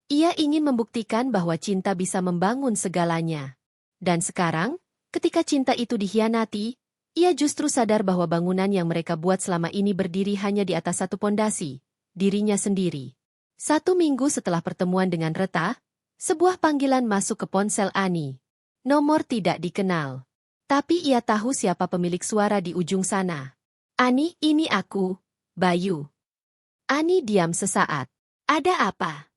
Ia ingin membuktikan bahwa cinta bisa membangun segalanya. Dan sekarang, ketika cinta itu dikhianati, ia justru sadar bahwa bangunan yang mereka buat selama ini berdiri hanya di atas satu pondasi, dirinya sendiri. 1 minggu setelah pertemuan dengan Reta, sebuah panggilan masuk ke ponsel Ani. Nomor tidak dikenal. Tapi ia tahu siapa pemilik suara di ujung sana. Ani, ini aku, Bayu. Ani diam sesaat. Ada apa?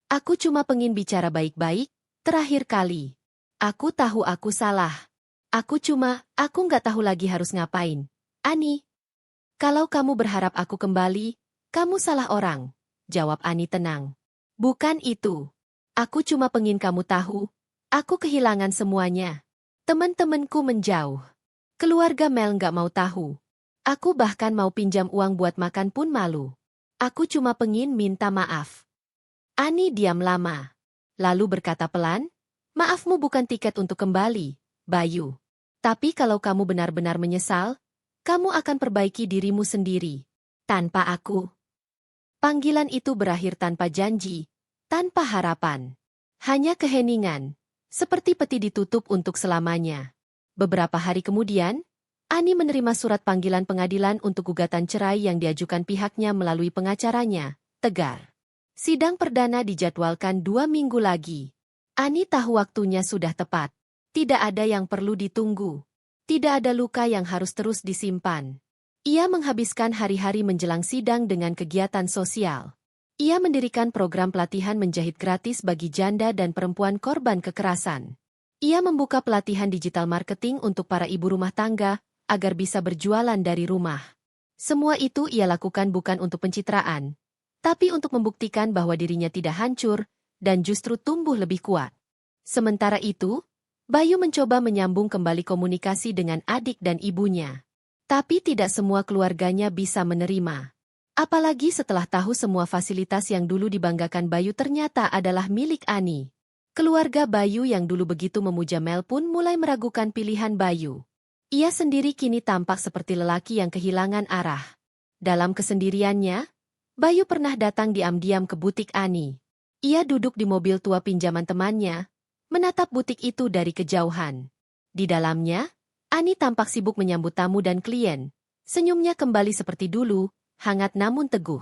Aku cuma pengin bicara baik-baik, terakhir kali. Aku tahu aku salah. Aku nggak tahu lagi harus ngapain. Ani, kalau kamu berharap aku kembali, Kamu salah orang, jawab Ani tenang. Bukan itu. Aku cuma pengin kamu tahu, aku kehilangan semuanya. Teman-temanku menjauh. Keluarga Mel nggak mau tahu. Aku bahkan mau pinjam uang buat makan pun malu. Aku cuma pengin minta maaf. Ani diam lama. Lalu berkata pelan, maafmu bukan tiket untuk kembali, Bayu. Tapi kalau kamu benar-benar menyesal, kamu akan perbaiki dirimu sendiri. Tanpa aku. Panggilan itu berakhir tanpa janji, tanpa harapan. Hanya keheningan, seperti peti ditutup untuk selamanya. Beberapa hari kemudian, Ani menerima surat panggilan pengadilan untuk gugatan cerai yang diajukan pihaknya melalui pengacaranya, Tegar. Sidang perdana dijadwalkan 2 minggu lagi. Ani tahu waktunya sudah tepat. Tidak ada yang perlu ditunggu. Tidak ada luka yang harus terus disimpan. Ia menghabiskan hari-hari menjelang sidang dengan kegiatan sosial. Ia mendirikan program pelatihan menjahit gratis bagi janda dan perempuan korban kekerasan. Ia membuka pelatihan digital marketing untuk para ibu rumah tangga, agar bisa berjualan dari rumah. Semua itu ia lakukan bukan untuk pencitraan, tapi untuk membuktikan bahwa dirinya tidak hancur, dan justru tumbuh lebih kuat. Sementara itu, Bayu mencoba menyambung kembali komunikasi dengan adik dan ibunya. Tapi tidak semua keluarganya bisa menerima. Apalagi setelah tahu semua fasilitas yang dulu dibanggakan Bayu ternyata adalah milik Ani. Keluarga Bayu yang dulu begitu memuja Mel pun mulai meragukan pilihan Bayu. Ia sendiri kini tampak seperti lelaki yang kehilangan arah. Dalam kesendiriannya, Bayu pernah datang diam-diam ke butik Ani. Ia duduk di mobil tua pinjaman temannya, menatap butik itu dari kejauhan. Di dalamnya, Ani tampak sibuk menyambut tamu dan klien. Senyumnya kembali seperti dulu, hangat namun teguh.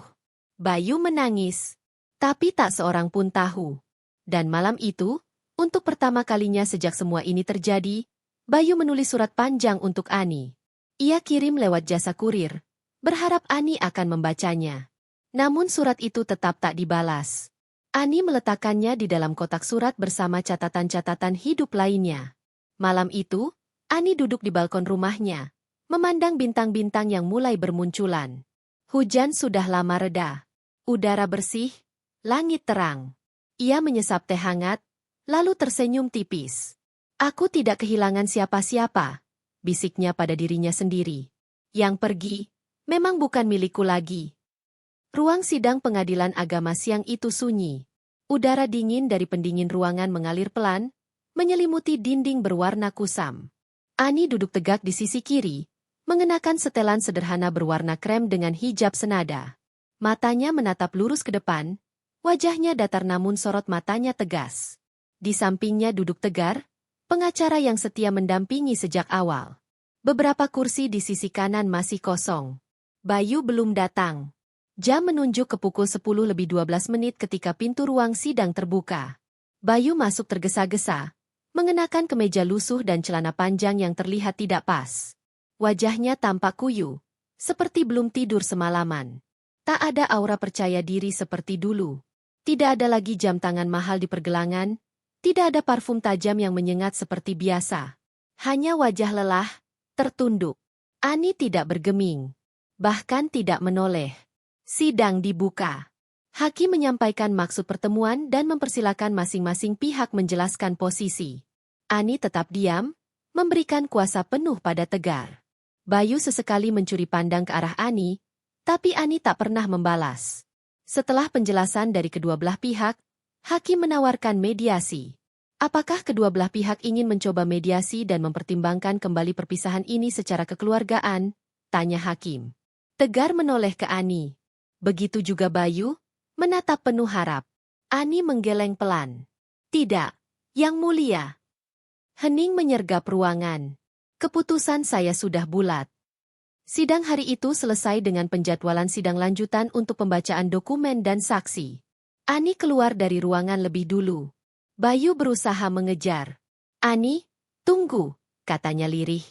Bayu menangis, tapi tak seorang pun tahu. Dan malam itu, untuk pertama kalinya sejak semua ini terjadi, Bayu menulis surat panjang untuk Ani. Ia kirim lewat jasa kurir, berharap Ani akan membacanya. Namun surat itu tetap tak dibalas. Ani meletakkannya di dalam kotak surat bersama catatan-catatan hidup lainnya. Malam itu, Ani duduk di balkon rumahnya, memandang bintang-bintang yang mulai bermunculan. Hujan sudah lama reda. Udara bersih, langit terang. Ia menyesap teh hangat, lalu tersenyum tipis. Aku tidak kehilangan siapa-siapa, bisiknya pada dirinya sendiri. Yang pergi, memang bukan milikku lagi. Ruang sidang pengadilan agama siang itu sunyi. Udara dingin dari pendingin ruangan mengalir pelan, menyelimuti dinding berwarna kusam. Ani duduk tegak di sisi kiri, mengenakan setelan sederhana berwarna krem dengan hijab senada. Matanya menatap lurus ke depan, wajahnya datar namun sorot matanya tegas. Di sampingnya duduk Tegar, pengacara yang setia mendampingi sejak awal. Beberapa kursi di sisi kanan masih kosong. Bayu belum datang. Jam menunjuk ke pukul 10:12 ketika pintu ruang sidang terbuka. Bayu masuk tergesa-gesa, mengenakan kemeja lusuh dan celana panjang yang terlihat tidak pas. Wajahnya tampak kuyu, seperti belum tidur semalaman. Tak ada aura percaya diri seperti dulu. Tidak ada lagi jam tangan mahal di pergelangan, tidak ada parfum tajam yang menyengat seperti biasa. Hanya wajah lelah, tertunduk. Ani tidak bergeming, bahkan tidak menoleh. Sidang dibuka. Hakim menyampaikan maksud pertemuan dan mempersilakan masing-masing pihak menjelaskan posisi. Ani tetap diam, memberikan kuasa penuh pada Tegar. Bayu sesekali mencuri pandang ke arah Ani, tapi Ani tak pernah membalas. Setelah penjelasan dari kedua belah pihak, hakim menawarkan mediasi. Apakah kedua belah pihak ingin mencoba mediasi dan mempertimbangkan kembali perpisahan ini secara kekeluargaan? Tanya hakim. Tegar menoleh ke Ani. Begitu juga Bayu, menatap penuh harap. Ani menggeleng pelan. Tidak, Yang Mulia. Hening menyergap ruangan. Keputusan saya sudah bulat. Sidang hari itu selesai dengan penjadwalan sidang lanjutan untuk pembacaan dokumen dan saksi. Ani keluar dari ruangan lebih dulu. Bayu berusaha mengejar. Ani, tunggu, katanya lirih.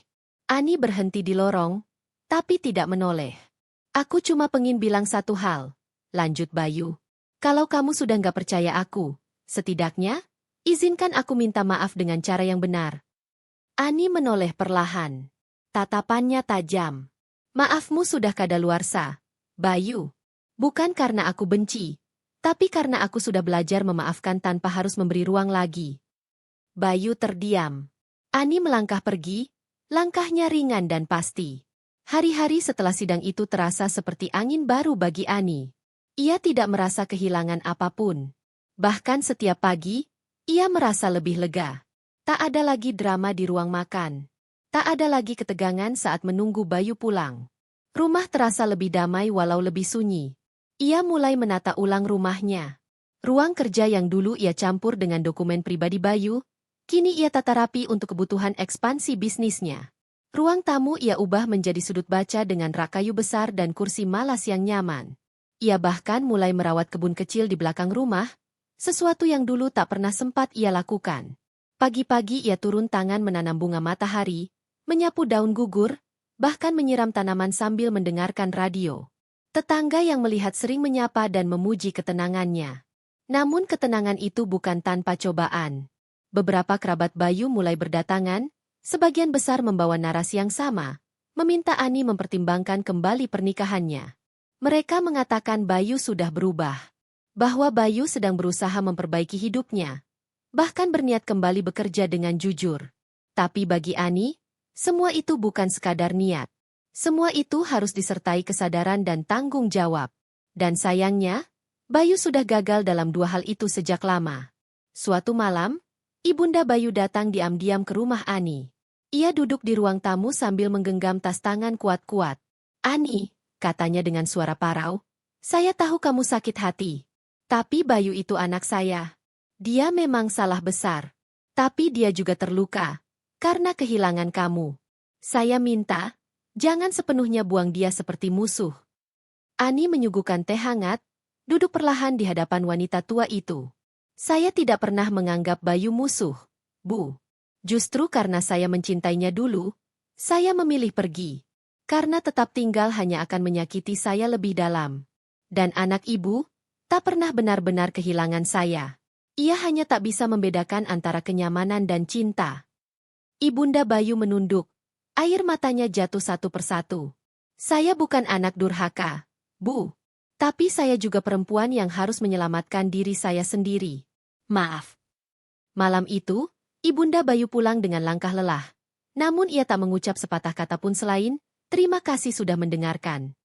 Ani berhenti di lorong, tapi tidak menoleh. Aku cuma pengin bilang satu hal, lanjut Bayu. Kalau kamu sudah nggak percaya aku, setidaknya, izinkan aku minta maaf dengan cara yang benar. Ani menoleh perlahan. Tatapannya tajam. Maafmu sudah kadaluarsa, Bayu. Bukan karena aku benci, tapi karena aku sudah belajar memaafkan tanpa harus memberi ruang lagi. Bayu terdiam. Ani melangkah pergi, langkahnya ringan dan pasti. Hari-hari setelah sidang itu terasa seperti angin baru bagi Ani. Ia tidak merasa kehilangan apapun. Bahkan setiap pagi, ia merasa lebih lega. Tak ada lagi drama di ruang makan. Tak ada lagi ketegangan saat menunggu Bayu pulang. Rumah terasa lebih damai walau lebih sunyi. Ia mulai menata ulang rumahnya. Ruang kerja yang dulu ia campur dengan dokumen pribadi Bayu, kini ia tata rapi untuk kebutuhan ekspansi bisnisnya. Ruang tamu ia ubah menjadi sudut baca dengan rak kayu besar dan kursi malas yang nyaman. Ia bahkan mulai merawat kebun kecil di belakang rumah, sesuatu yang dulu tak pernah sempat ia lakukan. Pagi-pagi ia turun tangan menanam bunga matahari, menyapu daun gugur, bahkan menyiram tanaman sambil mendengarkan radio. Tetangga yang melihat sering menyapa dan memuji ketenangannya. Namun ketenangan itu bukan tanpa cobaan. Beberapa kerabat Bayu mulai berdatangan, sebagian besar membawa narasi yang sama, meminta Ani mempertimbangkan kembali pernikahannya. Mereka mengatakan Bayu sudah berubah, bahwa Bayu sedang berusaha memperbaiki hidupnya, bahkan berniat kembali bekerja dengan jujur. Tapi bagi Ani, semua itu bukan sekadar niat. Semua itu harus disertai kesadaran dan tanggung jawab. Dan sayangnya, Bayu sudah gagal dalam dua hal itu sejak lama. Suatu malam, Ibunda Bayu datang diam-diam ke rumah Ani. Ia duduk di ruang tamu sambil menggenggam tas tangan kuat-kuat. "Ani," katanya dengan suara parau, "saya tahu kamu sakit hati. Tapi Bayu itu anak saya. Dia memang salah besar. Tapi dia juga terluka karena kehilangan kamu. Saya minta, jangan sepenuhnya buang dia seperti musuh." Ani menyuguhkan teh hangat, duduk perlahan di hadapan wanita tua itu. "Saya tidak pernah menganggap Bayu musuh, Bu. Justru karena saya mencintainya dulu, saya memilih pergi. Karena tetap tinggal hanya akan menyakiti saya lebih dalam. Dan anak ibu, tak pernah benar-benar kehilangan saya. Ia hanya tak bisa membedakan antara kenyamanan dan cinta." Ibunda Bayu menunduk. Air matanya jatuh satu persatu. "Saya bukan anak durhaka, Bu. Tapi saya juga perempuan yang harus menyelamatkan diri saya sendiri. Maaf." Malam itu, Ibunda Bayu pulang dengan langkah lelah. Namun ia tak mengucap sepatah kata pun selain, "Terima kasih sudah mendengarkan."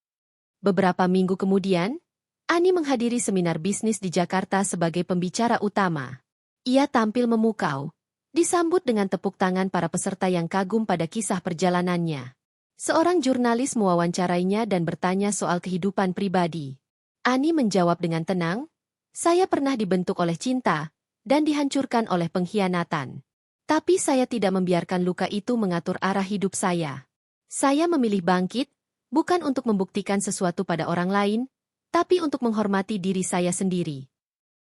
Beberapa minggu kemudian, Ani menghadiri seminar bisnis di Jakarta sebagai pembicara utama. Ia tampil memukau, disambut dengan tepuk tangan para peserta yang kagum pada kisah perjalanannya. Seorang jurnalis mewawancarainya dan bertanya soal kehidupan pribadi. Ani menjawab dengan tenang, "Saya pernah dibentuk oleh cinta dan dihancurkan oleh pengkhianatan. Tapi saya tidak membiarkan luka itu mengatur arah hidup saya. Saya memilih bangkit, bukan untuk membuktikan sesuatu pada orang lain, tapi untuk menghormati diri saya sendiri."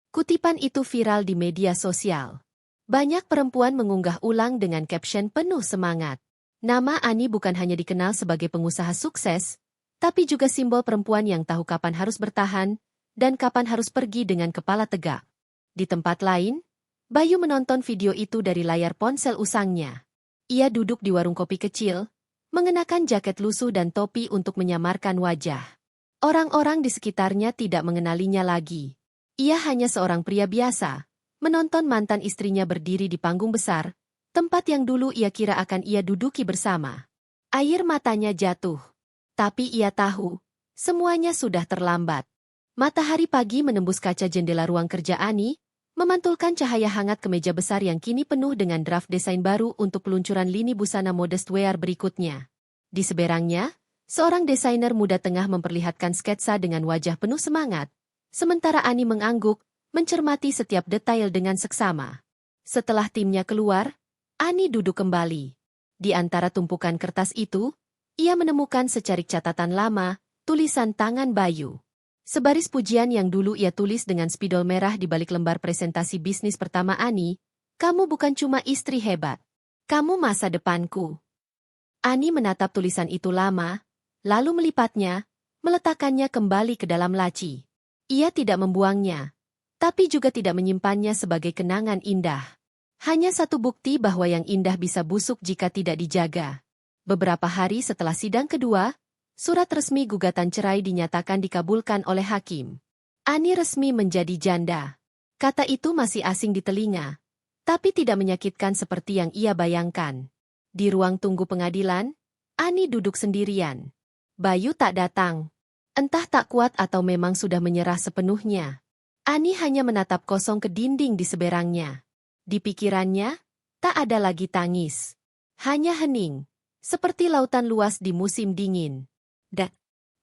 Kutipan itu viral di media sosial. Banyak perempuan mengunggah ulang dengan caption penuh semangat. Nama Ani bukan hanya dikenal sebagai pengusaha sukses, tapi juga simbol perempuan yang tahu kapan harus bertahan dan kapan harus pergi dengan kepala tegak. Di tempat lain, Bayu menonton video itu dari layar ponsel usangnya. Ia duduk di warung kopi kecil, mengenakan jaket lusuh dan topi untuk menyamarkan wajah. Orang-orang di sekitarnya tidak mengenalinya lagi. Ia hanya seorang pria biasa, menonton mantan istrinya berdiri di panggung besar, tempat yang dulu ia kira akan ia duduki bersama. Air matanya jatuh. Tapi ia tahu, semuanya sudah terlambat. Matahari pagi menembus kaca jendela ruang kerja Ani, memantulkan cahaya hangat ke meja besar yang kini penuh dengan draft desain baru untuk peluncuran lini busana modest wear berikutnya. Di seberangnya, seorang desainer muda tengah memperlihatkan sketsa dengan wajah penuh semangat, sementara Ani mengangguk, mencermati setiap detail dengan seksama. Setelah timnya keluar, Ani duduk kembali. Di antara tumpukan kertas itu, ia menemukan secarik catatan lama, tulisan tangan Bayu. Sebaris pujian yang dulu ia tulis dengan spidol merah di balik lembar presentasi bisnis pertama Ani, "Kamu bukan cuma istri hebat. Kamu masa depanku." Ani menatap tulisan itu lama, lalu melipatnya, meletakkannya kembali ke dalam laci. Ia tidak membuangnya, tapi juga tidak menyimpannya sebagai kenangan indah. Hanya satu bukti bahwa yang indah bisa busuk jika tidak dijaga. Beberapa hari setelah sidang kedua, surat resmi gugatan cerai dinyatakan dikabulkan oleh hakim. Ani resmi menjadi janda. Kata itu masih asing di telinga, tapi tidak menyakitkan seperti yang ia bayangkan. Di ruang tunggu pengadilan, Ani duduk sendirian. Bayu tak datang. Entah tak kuat atau memang sudah menyerah sepenuhnya. Ani hanya menatap kosong ke dinding di seberangnya. Di pikirannya, tak ada lagi tangis. Hanya hening, seperti lautan luas di musim dingin.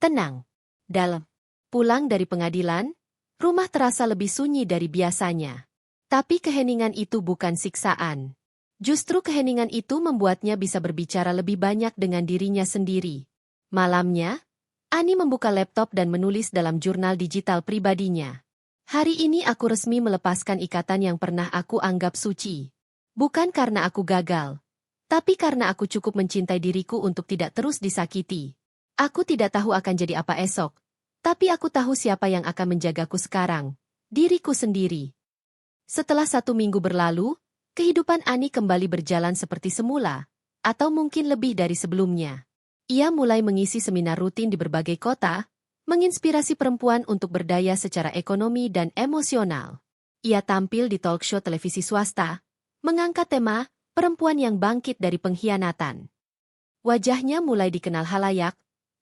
Tenang. Dalam. Pulang dari pengadilan, rumah terasa lebih sunyi dari biasanya. Tapi keheningan itu bukan siksaan. Justru keheningan itu membuatnya bisa berbicara lebih banyak dengan dirinya sendiri. Malamnya, Ani membuka laptop dan menulis dalam jurnal digital pribadinya. Hari ini aku resmi melepaskan ikatan yang pernah aku anggap suci. Bukan karena aku gagal, tapi karena aku cukup mencintai diriku untuk tidak terus disakiti. Aku tidak tahu akan jadi apa esok, tapi aku tahu siapa yang akan menjagaku sekarang, diriku sendiri. Setelah 1 minggu berlalu, kehidupan Ani kembali berjalan seperti semula, atau mungkin lebih dari sebelumnya. Ia mulai mengisi seminar rutin di berbagai kota, menginspirasi perempuan untuk berdaya secara ekonomi dan emosional. Ia tampil di talk show televisi swasta, mengangkat tema perempuan yang bangkit dari pengkhianatan. Wajahnya mulai dikenal halayak,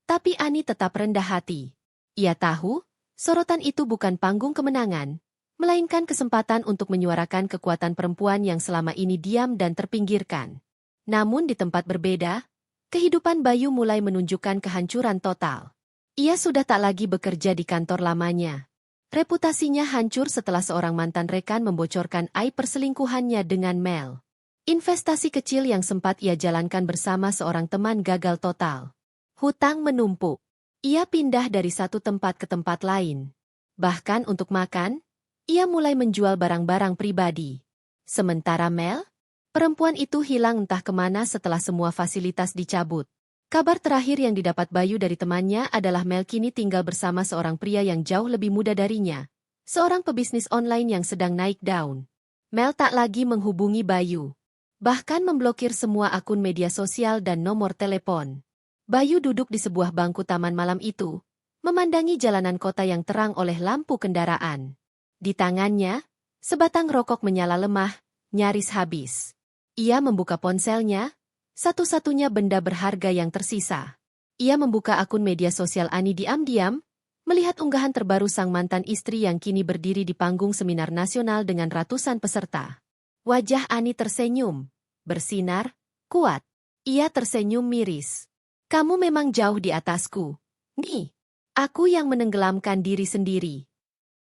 tapi Ani tetap rendah hati. Ia tahu, sorotan itu bukan panggung kemenangan, melainkan kesempatan untuk menyuarakan kekuatan perempuan yang selama ini diam dan terpinggirkan. Namun di tempat berbeda, kehidupan Bayu mulai menunjukkan kehancuran total. Ia sudah tak lagi bekerja di kantor lamanya. Reputasinya hancur setelah seorang mantan rekan membocorkan aib perselingkuhannya dengan Mel. Investasi kecil yang sempat ia jalankan bersama seorang teman gagal total. Hutang menumpuk. Ia pindah dari satu tempat ke tempat lain. Bahkan untuk makan, ia mulai menjual barang-barang pribadi. Sementara Mel, perempuan itu hilang entah kemana setelah semua fasilitas dicabut. Kabar terakhir yang didapat Bayu dari temannya adalah Mel kini tinggal bersama seorang pria yang jauh lebih muda darinya. Seorang pebisnis online yang sedang naik daun. Mel tak lagi menghubungi Bayu. Bahkan memblokir semua akun media sosial dan nomor telepon. Bayu duduk di sebuah bangku taman malam itu, memandangi jalanan kota yang terang oleh lampu kendaraan. Di tangannya, sebatang rokok menyala lemah, nyaris habis. Ia membuka ponselnya, satu-satunya benda berharga yang tersisa. Ia membuka akun media sosial Ani diam-diam, melihat unggahan terbaru sang mantan istri yang kini berdiri di panggung seminar nasional dengan ratusan peserta. Wajah Ani tersenyum, bersinar, kuat. Ia tersenyum miris. Kamu memang jauh di atasku. Nih, aku yang menenggelamkan diri sendiri.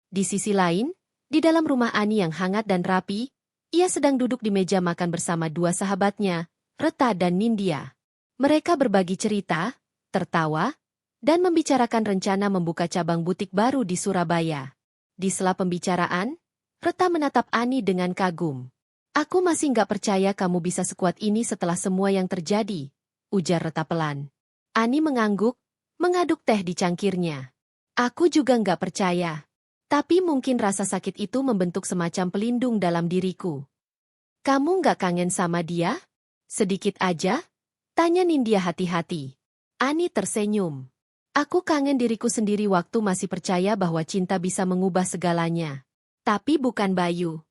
Di sisi lain, di dalam rumah Ani yang hangat dan rapi, ia sedang duduk di meja makan bersama dua sahabatnya, Reta dan Nindya. Mereka berbagi cerita, tertawa, dan membicarakan rencana membuka cabang butik baru di Surabaya. Di sela pembicaraan, Reta menatap Ani dengan kagum. Aku masih nggak percaya kamu bisa sekuat ini setelah semua yang terjadi, ujar Reta pelan. Ani mengangguk, mengaduk teh di cangkirnya. Aku juga nggak percaya. Tapi mungkin rasa sakit itu membentuk semacam pelindung dalam diriku. Kamu nggak kangen sama dia? Sedikit aja? Tanya Nindya hati-hati. Ani tersenyum. Aku kangen diriku sendiri waktu masih percaya bahwa cinta bisa mengubah segalanya. Tapi bukan Bayu.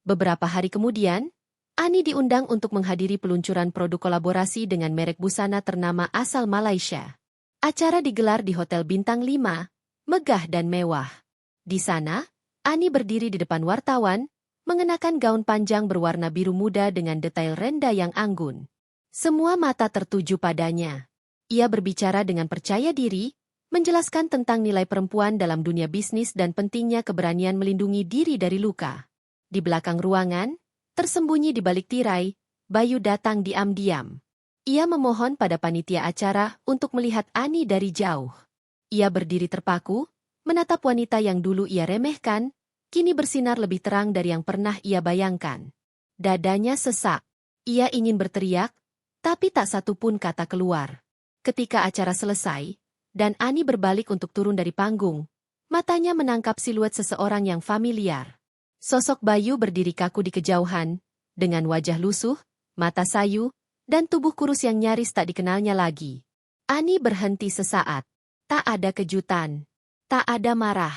Beberapa hari kemudian, Ani diundang untuk menghadiri peluncuran produk kolaborasi dengan merek busana ternama asal Malaysia. Acara digelar di Hotel Bintang 5, megah dan mewah. Di sana, Ani berdiri di depan wartawan, mengenakan gaun panjang berwarna biru muda dengan detail renda yang anggun. Semua mata tertuju padanya. Ia berbicara dengan percaya diri, menjelaskan tentang nilai perempuan dalam dunia bisnis dan pentingnya keberanian melindungi diri dari luka. Di belakang ruangan, tersembunyi di balik tirai, Bayu datang diam-diam. Ia memohon pada panitia acara untuk melihat Ani dari jauh. Ia berdiri terpaku, menatap wanita yang dulu ia remehkan, kini bersinar lebih terang dari yang pernah ia bayangkan. Dadanya sesak. Ia ingin berteriak, tapi tak satu pun kata keluar. Ketika acara selesai, dan Ani berbalik untuk turun dari panggung, matanya menangkap siluet seseorang yang familiar. Sosok Bayu berdiri kaku di kejauhan, dengan wajah lusuh, mata sayu, dan tubuh kurus yang nyaris tak dikenalnya lagi. Ani berhenti sesaat. Tak ada kejutan. Tak ada marah.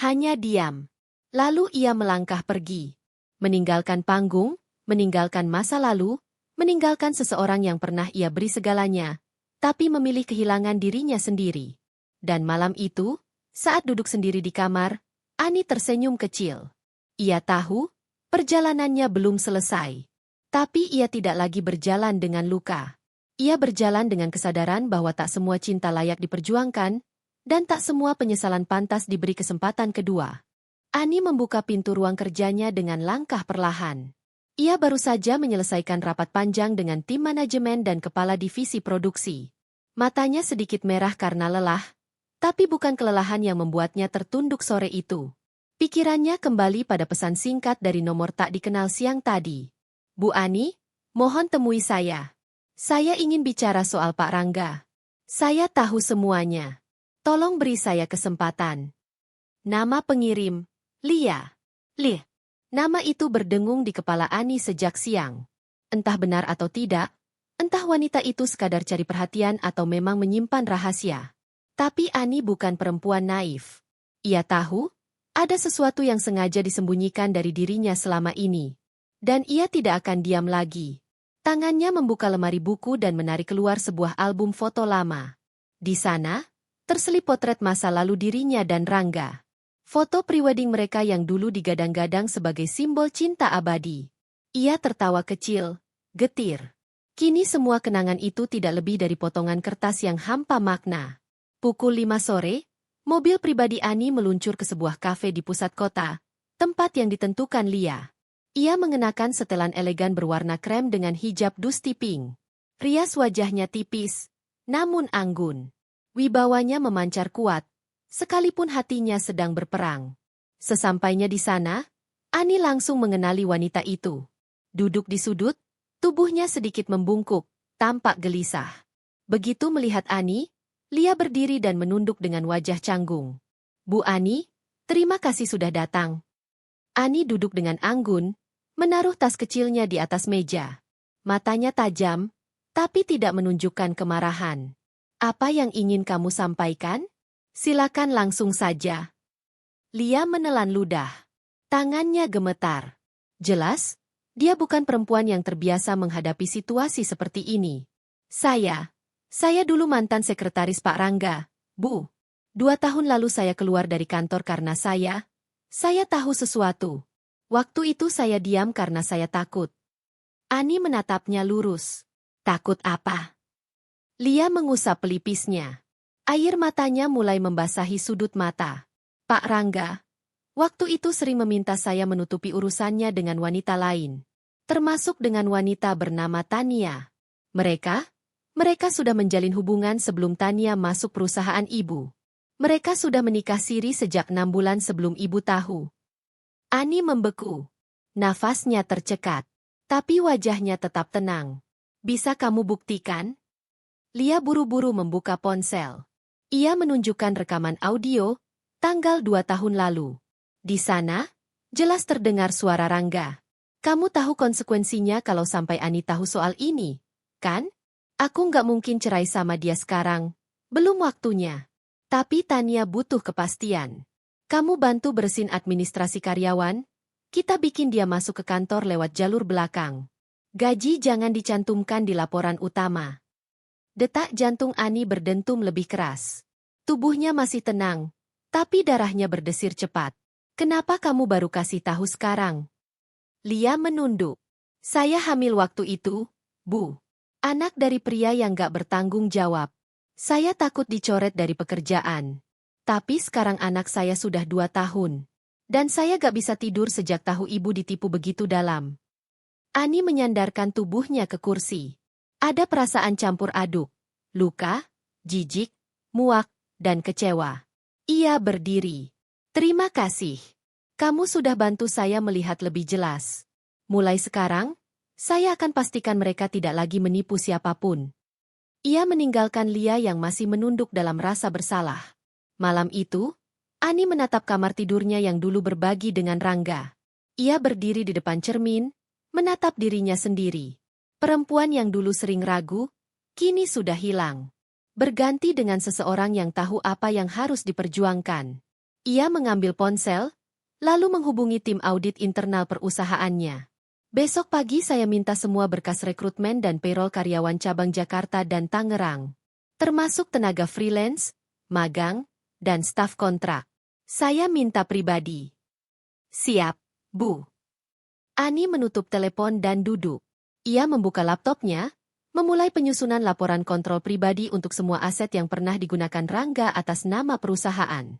Hanya diam. Lalu ia melangkah pergi. Meninggalkan panggung, meninggalkan masa lalu, meninggalkan seseorang yang pernah ia beri segalanya, tapi memilih kehilangan dirinya sendiri. Dan malam itu, saat duduk sendiri di kamar, Ani tersenyum kecil. Ia tahu, perjalanannya belum selesai. Tapi ia tidak lagi berjalan dengan luka. Ia berjalan dengan kesadaran bahwa tak semua cinta layak diperjuangkan, dan tak semua penyesalan pantas diberi kesempatan kedua. Ani membuka pintu ruang kerjanya dengan langkah perlahan. Ia baru saja menyelesaikan rapat panjang dengan tim manajemen dan kepala divisi produksi. Matanya sedikit merah karena lelah, tapi bukan kelelahan yang membuatnya tertunduk sore itu. Pikirannya kembali pada pesan singkat dari nomor tak dikenal siang tadi. Bu Ani, mohon temui saya. Saya ingin bicara soal Pak Rangga. Saya tahu semuanya. Tolong beri saya kesempatan. Nama pengirim, Lia. Lih. Nama itu berdengung di kepala Ani sejak siang. Entah benar atau tidak, entah wanita itu sekadar cari perhatian atau memang menyimpan rahasia. Tapi Ani bukan perempuan naif. Ia tahu, ada sesuatu yang sengaja disembunyikan dari dirinya selama ini. Dan ia tidak akan diam lagi. Tangannya membuka lemari buku dan menarik keluar sebuah album foto lama. Di sana, terselip potret masa lalu dirinya dan Rangga. Foto prewedding mereka yang dulu digadang-gadang sebagai simbol cinta abadi. Ia tertawa kecil, getir. Kini semua kenangan itu tidak lebih dari potongan kertas yang hampa makna. Pukul 5 sore, mobil pribadi Ani meluncur ke sebuah kafe di pusat kota, tempat yang ditentukan Lia. Ia mengenakan setelan elegan berwarna krem dengan hijab dusty pink. Rias wajahnya tipis, namun anggun. Wibawanya memancar kuat, sekalipun hatinya sedang berperang. Sesampainya di sana, Ani langsung mengenali wanita itu. Duduk di sudut, tubuhnya sedikit membungkuk, tampak gelisah. Begitu melihat Ani, Lia berdiri dan menunduk dengan wajah canggung. Bu Ani, terima kasih sudah datang. Ani duduk dengan anggun, menaruh tas kecilnya di atas meja. Matanya tajam, tapi tidak menunjukkan kemarahan. Apa yang ingin kamu sampaikan? Silakan langsung saja. Lia menelan ludah. Tangannya gemetar. Jelas, dia bukan perempuan yang terbiasa menghadapi situasi seperti ini. Saya dulu mantan sekretaris Pak Rangga, Bu. 2 tahun lalu saya keluar dari kantor karena saya tahu sesuatu. Waktu itu saya diam karena saya takut. Ani menatapnya lurus. Takut apa? Lia mengusap pelipisnya. Air matanya mulai membasahi sudut mata. Pak Rangga, waktu itu sering meminta saya menutupi urusannya dengan wanita lain. Termasuk dengan wanita bernama Tania. Mereka sudah menjalin hubungan sebelum Tania masuk perusahaan ibu. Mereka sudah menikah siri sejak 6 bulan sebelum ibu tahu. Ani membeku. Nafasnya tercekat. Tapi wajahnya tetap tenang. Bisa kamu buktikan? Lia buru-buru membuka ponsel. Ia menunjukkan rekaman audio, tanggal 2 tahun lalu. Di sana, jelas terdengar suara Rangga. Kamu tahu konsekuensinya kalau sampai Ani tahu soal ini, kan? Aku nggak mungkin cerai sama dia sekarang. Belum waktunya. Tapi Tania butuh kepastian. Kamu bantu bersihin administrasi karyawan, kita bikin dia masuk ke kantor lewat jalur belakang. Gaji jangan dicantumkan di laporan utama. Detak jantung Ani berdentum lebih keras. Tubuhnya masih tenang, tapi darahnya berdesir cepat. Kenapa kamu baru kasih tahu sekarang? Lia menunduk. Saya hamil waktu itu, Bu. Anak dari pria yang gak bertanggung jawab. Saya takut dicoret dari pekerjaan. Tapi sekarang anak saya sudah 2 tahun. Dan saya gak bisa tidur sejak tahu ibu ditipu begitu dalam. Ani menyandarkan tubuhnya ke kursi. Ada perasaan campur aduk. Luka, jijik, muak, dan kecewa. Ia berdiri. Terima kasih. Kamu sudah bantu saya melihat lebih jelas. Mulai sekarang, saya akan pastikan mereka tidak lagi menipu siapapun. Ia meninggalkan Lia yang masih menunduk dalam rasa bersalah. Malam itu, Ani menatap kamar tidurnya yang dulu berbagi dengan Rangga. Ia berdiri di depan cermin, menatap dirinya sendiri. Perempuan yang dulu sering ragu, kini sudah hilang. berganti dengan seseorang yang tahu apa yang harus diperjuangkan. Ia mengambil ponsel, lalu menghubungi tim audit internal perusahaannya. Besok pagi saya minta semua berkas rekrutmen dan payroll karyawan cabang Jakarta dan Tangerang, termasuk tenaga freelance, magang, dan staf kontrak. Saya minta pribadi. Siap, Bu. Ani menutup telepon dan duduk. Ia membuka laptopnya, memulai penyusunan laporan kontrol pribadi untuk semua aset yang pernah digunakan Rangga atas nama perusahaan.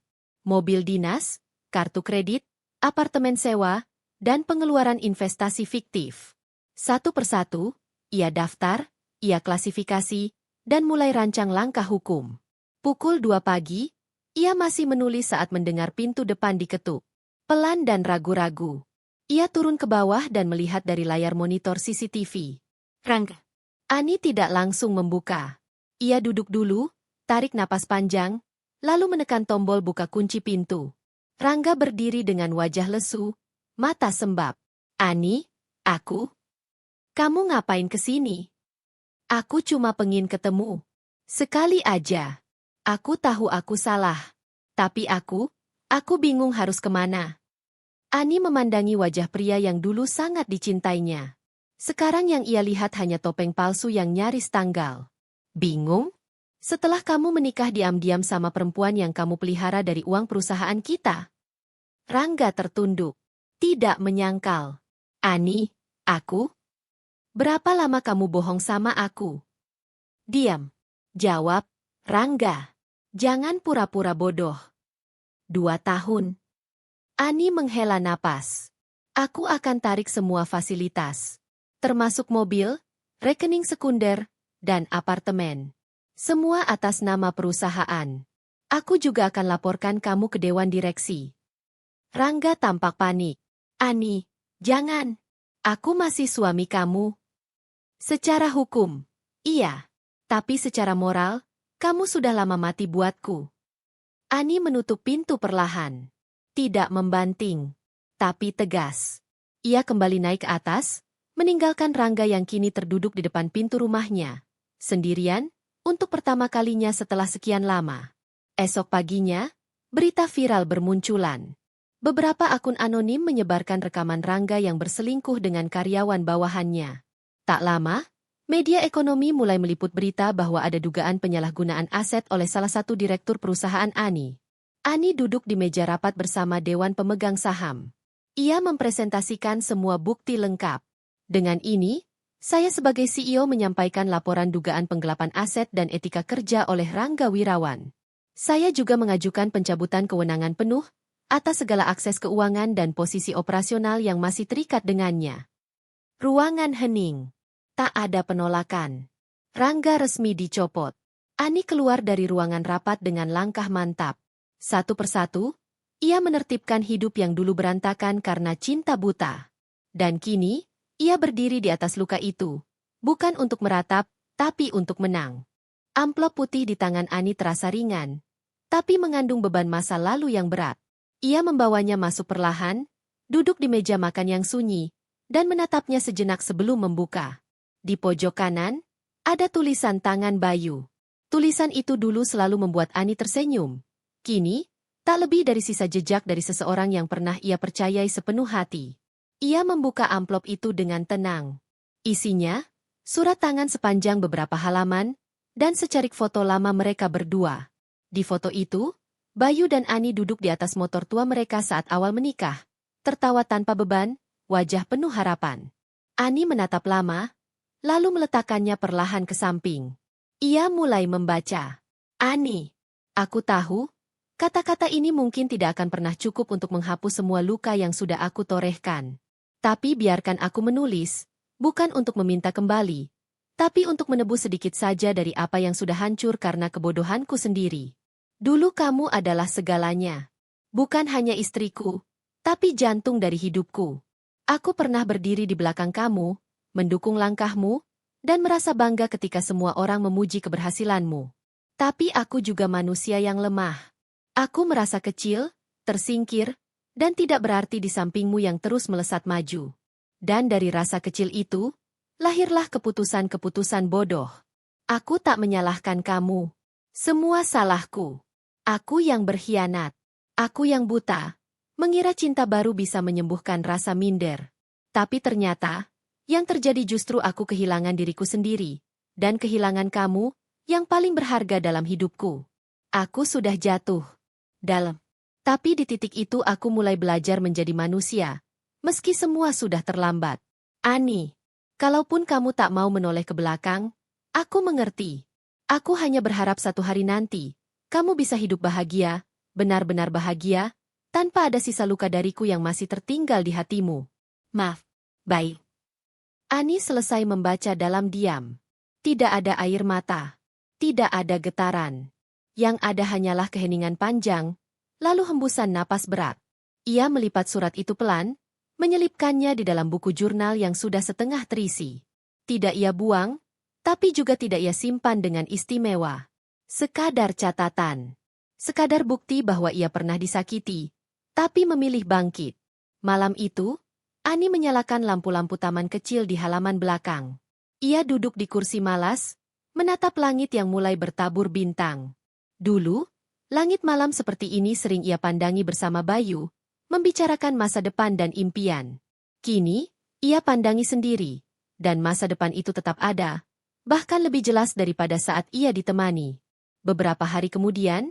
Mobil dinas, kartu kredit, apartemen sewa, dan pengeluaran investasi fiktif. Satu persatu, ia daftar, ia klasifikasi, dan mulai rancang langkah hukum. Pukul 2 pagi, ia masih menulis saat mendengar pintu depan diketuk. Pelan dan ragu-ragu. Ia turun ke bawah dan melihat dari layar monitor CCTV. Rangga. Ani tidak langsung membuka. Ia duduk dulu, tarik napas panjang, lalu menekan tombol buka kunci pintu. Rangga berdiri dengan wajah lesu, mata sembab. Ani, aku? Kamu ngapain kesini? Aku cuma pengen ketemu. Sekali aja. Aku tahu aku salah. Tapi aku bingung harus kemana. Ani memandangi wajah pria yang dulu sangat dicintainya. Sekarang yang ia lihat hanya topeng palsu yang nyaris tanggal. Bingung? Setelah kamu menikah diam-diam sama perempuan yang kamu pelihara dari uang perusahaan kita. Rangga tertunduk. Tidak menyangkal. Ani, aku? Berapa lama kamu bohong sama aku? Diam. Jawab, Rangga. Jangan pura-pura bodoh. 2 tahun. Ani menghela napas. Aku akan tarik semua fasilitas. Termasuk mobil, rekening sekunder, dan apartemen. Semua atas nama perusahaan. Aku juga akan laporkan kamu ke Dewan Direksi. Rangga tampak panik. Ani, jangan. Aku masih suami kamu. Secara hukum, iya. Tapi secara moral, kamu sudah lama mati buatku. Ani menutup pintu perlahan. Tidak membanting, tapi tegas. Ia kembali naik ke atas, meninggalkan Rangga yang kini terduduk di depan pintu rumahnya. Sendirian, untuk pertama kalinya setelah sekian lama. Esok paginya, berita viral bermunculan. Beberapa akun anonim menyebarkan rekaman Rangga yang berselingkuh dengan karyawan bawahannya. Tak lama, media ekonomi mulai meliput berita bahwa ada dugaan penyalahgunaan aset oleh salah satu direktur perusahaan Ani. Ani duduk di meja rapat bersama Dewan Pemegang Saham. Ia mempresentasikan semua bukti lengkap. Dengan ini, saya sebagai CEO menyampaikan laporan dugaan penggelapan aset dan etika kerja oleh Rangga Wirawan. Saya juga mengajukan pencabutan kewenangan penuh atas segala akses keuangan dan posisi operasional yang masih terikat dengannya. Ruangan hening. Tak ada penolakan. Rangga resmi dicopot. Ani keluar dari ruangan rapat dengan langkah mantap. Satu persatu, ia menertibkan hidup yang dulu berantakan karena cinta buta. Dan kini, ia berdiri di atas luka itu, bukan untuk meratap, tapi untuk menang. Amplop putih di tangan Ani terasa ringan, tapi mengandung beban masa lalu yang berat. Ia membawanya masuk perlahan, duduk di meja makan yang sunyi, dan menatapnya sejenak sebelum membuka. Di pojok kanan, ada tulisan tangan Bayu. Tulisan itu dulu selalu membuat Ani tersenyum. Kini, tak lebih dari sisa jejak dari seseorang yang pernah ia percayai sepenuh hati. Ia membuka amplop itu dengan tenang. Isinya, surat tangan sepanjang beberapa halaman, dan secarik foto lama mereka berdua. Di foto itu, Bayu dan Ani duduk di atas motor tua mereka saat awal menikah, tertawa tanpa beban, wajah penuh harapan. Ani menatap lama, lalu meletakkannya perlahan ke samping. Ia mulai membaca. Ani, aku tahu, kata-kata ini mungkin tidak akan pernah cukup untuk menghapus semua luka yang sudah aku torehkan. Tapi biarkan aku menulis, bukan untuk meminta kembali, tapi untuk menebus sedikit saja dari apa yang sudah hancur karena kebodohanku sendiri. Dulu kamu adalah segalanya. Bukan hanya istriku, tapi jantung dari hidupku. Aku pernah berdiri di belakang kamu, mendukung langkahmu, dan merasa bangga ketika semua orang memuji keberhasilanmu. Tapi aku juga manusia yang lemah. Aku merasa kecil, tersingkir, dan tidak berarti di sampingmu yang terus melesat maju. Dan dari rasa kecil itu, lahirlah keputusan-keputusan bodoh. Aku tak menyalahkan kamu. Semua salahku. Aku yang berkhianat. Aku yang buta. Mengira cinta baru bisa menyembuhkan rasa minder. Tapi ternyata, yang terjadi justru aku kehilangan diriku sendiri. Dan kehilangan kamu, yang paling berharga dalam hidupku. Aku sudah jatuh. Dalam. Tapi di titik itu aku mulai belajar menjadi manusia. Meski semua sudah terlambat. Ani, kalaupun kamu tak mau menoleh ke belakang, aku mengerti. Aku hanya berharap satu hari nanti, kamu bisa hidup bahagia, benar-benar bahagia, tanpa ada sisa luka dariku yang masih tertinggal di hatimu. Maaf. Baik. Ani selesai membaca dalam diam. Tidak ada air mata. Tidak ada getaran. Yang ada hanyalah keheningan panjang, lalu hembusan napas berat. Ia melipat surat itu pelan, menyelipkannya di dalam buku jurnal yang sudah setengah terisi. Tidak ia buang, tapi juga tidak ia simpan dengan istimewa. Sekadar catatan. Sekadar bukti bahwa ia pernah disakiti, tapi memilih bangkit. Malam itu, Ani menyalakan lampu-lampu taman kecil di halaman belakang. Ia duduk di kursi malas, menatap langit yang mulai bertabur bintang. Dulu, langit malam seperti ini sering ia pandangi bersama Bayu, membicarakan masa depan dan impian. Kini, ia pandangi sendiri, dan masa depan itu tetap ada, bahkan lebih jelas daripada saat ia ditemani. Beberapa hari kemudian,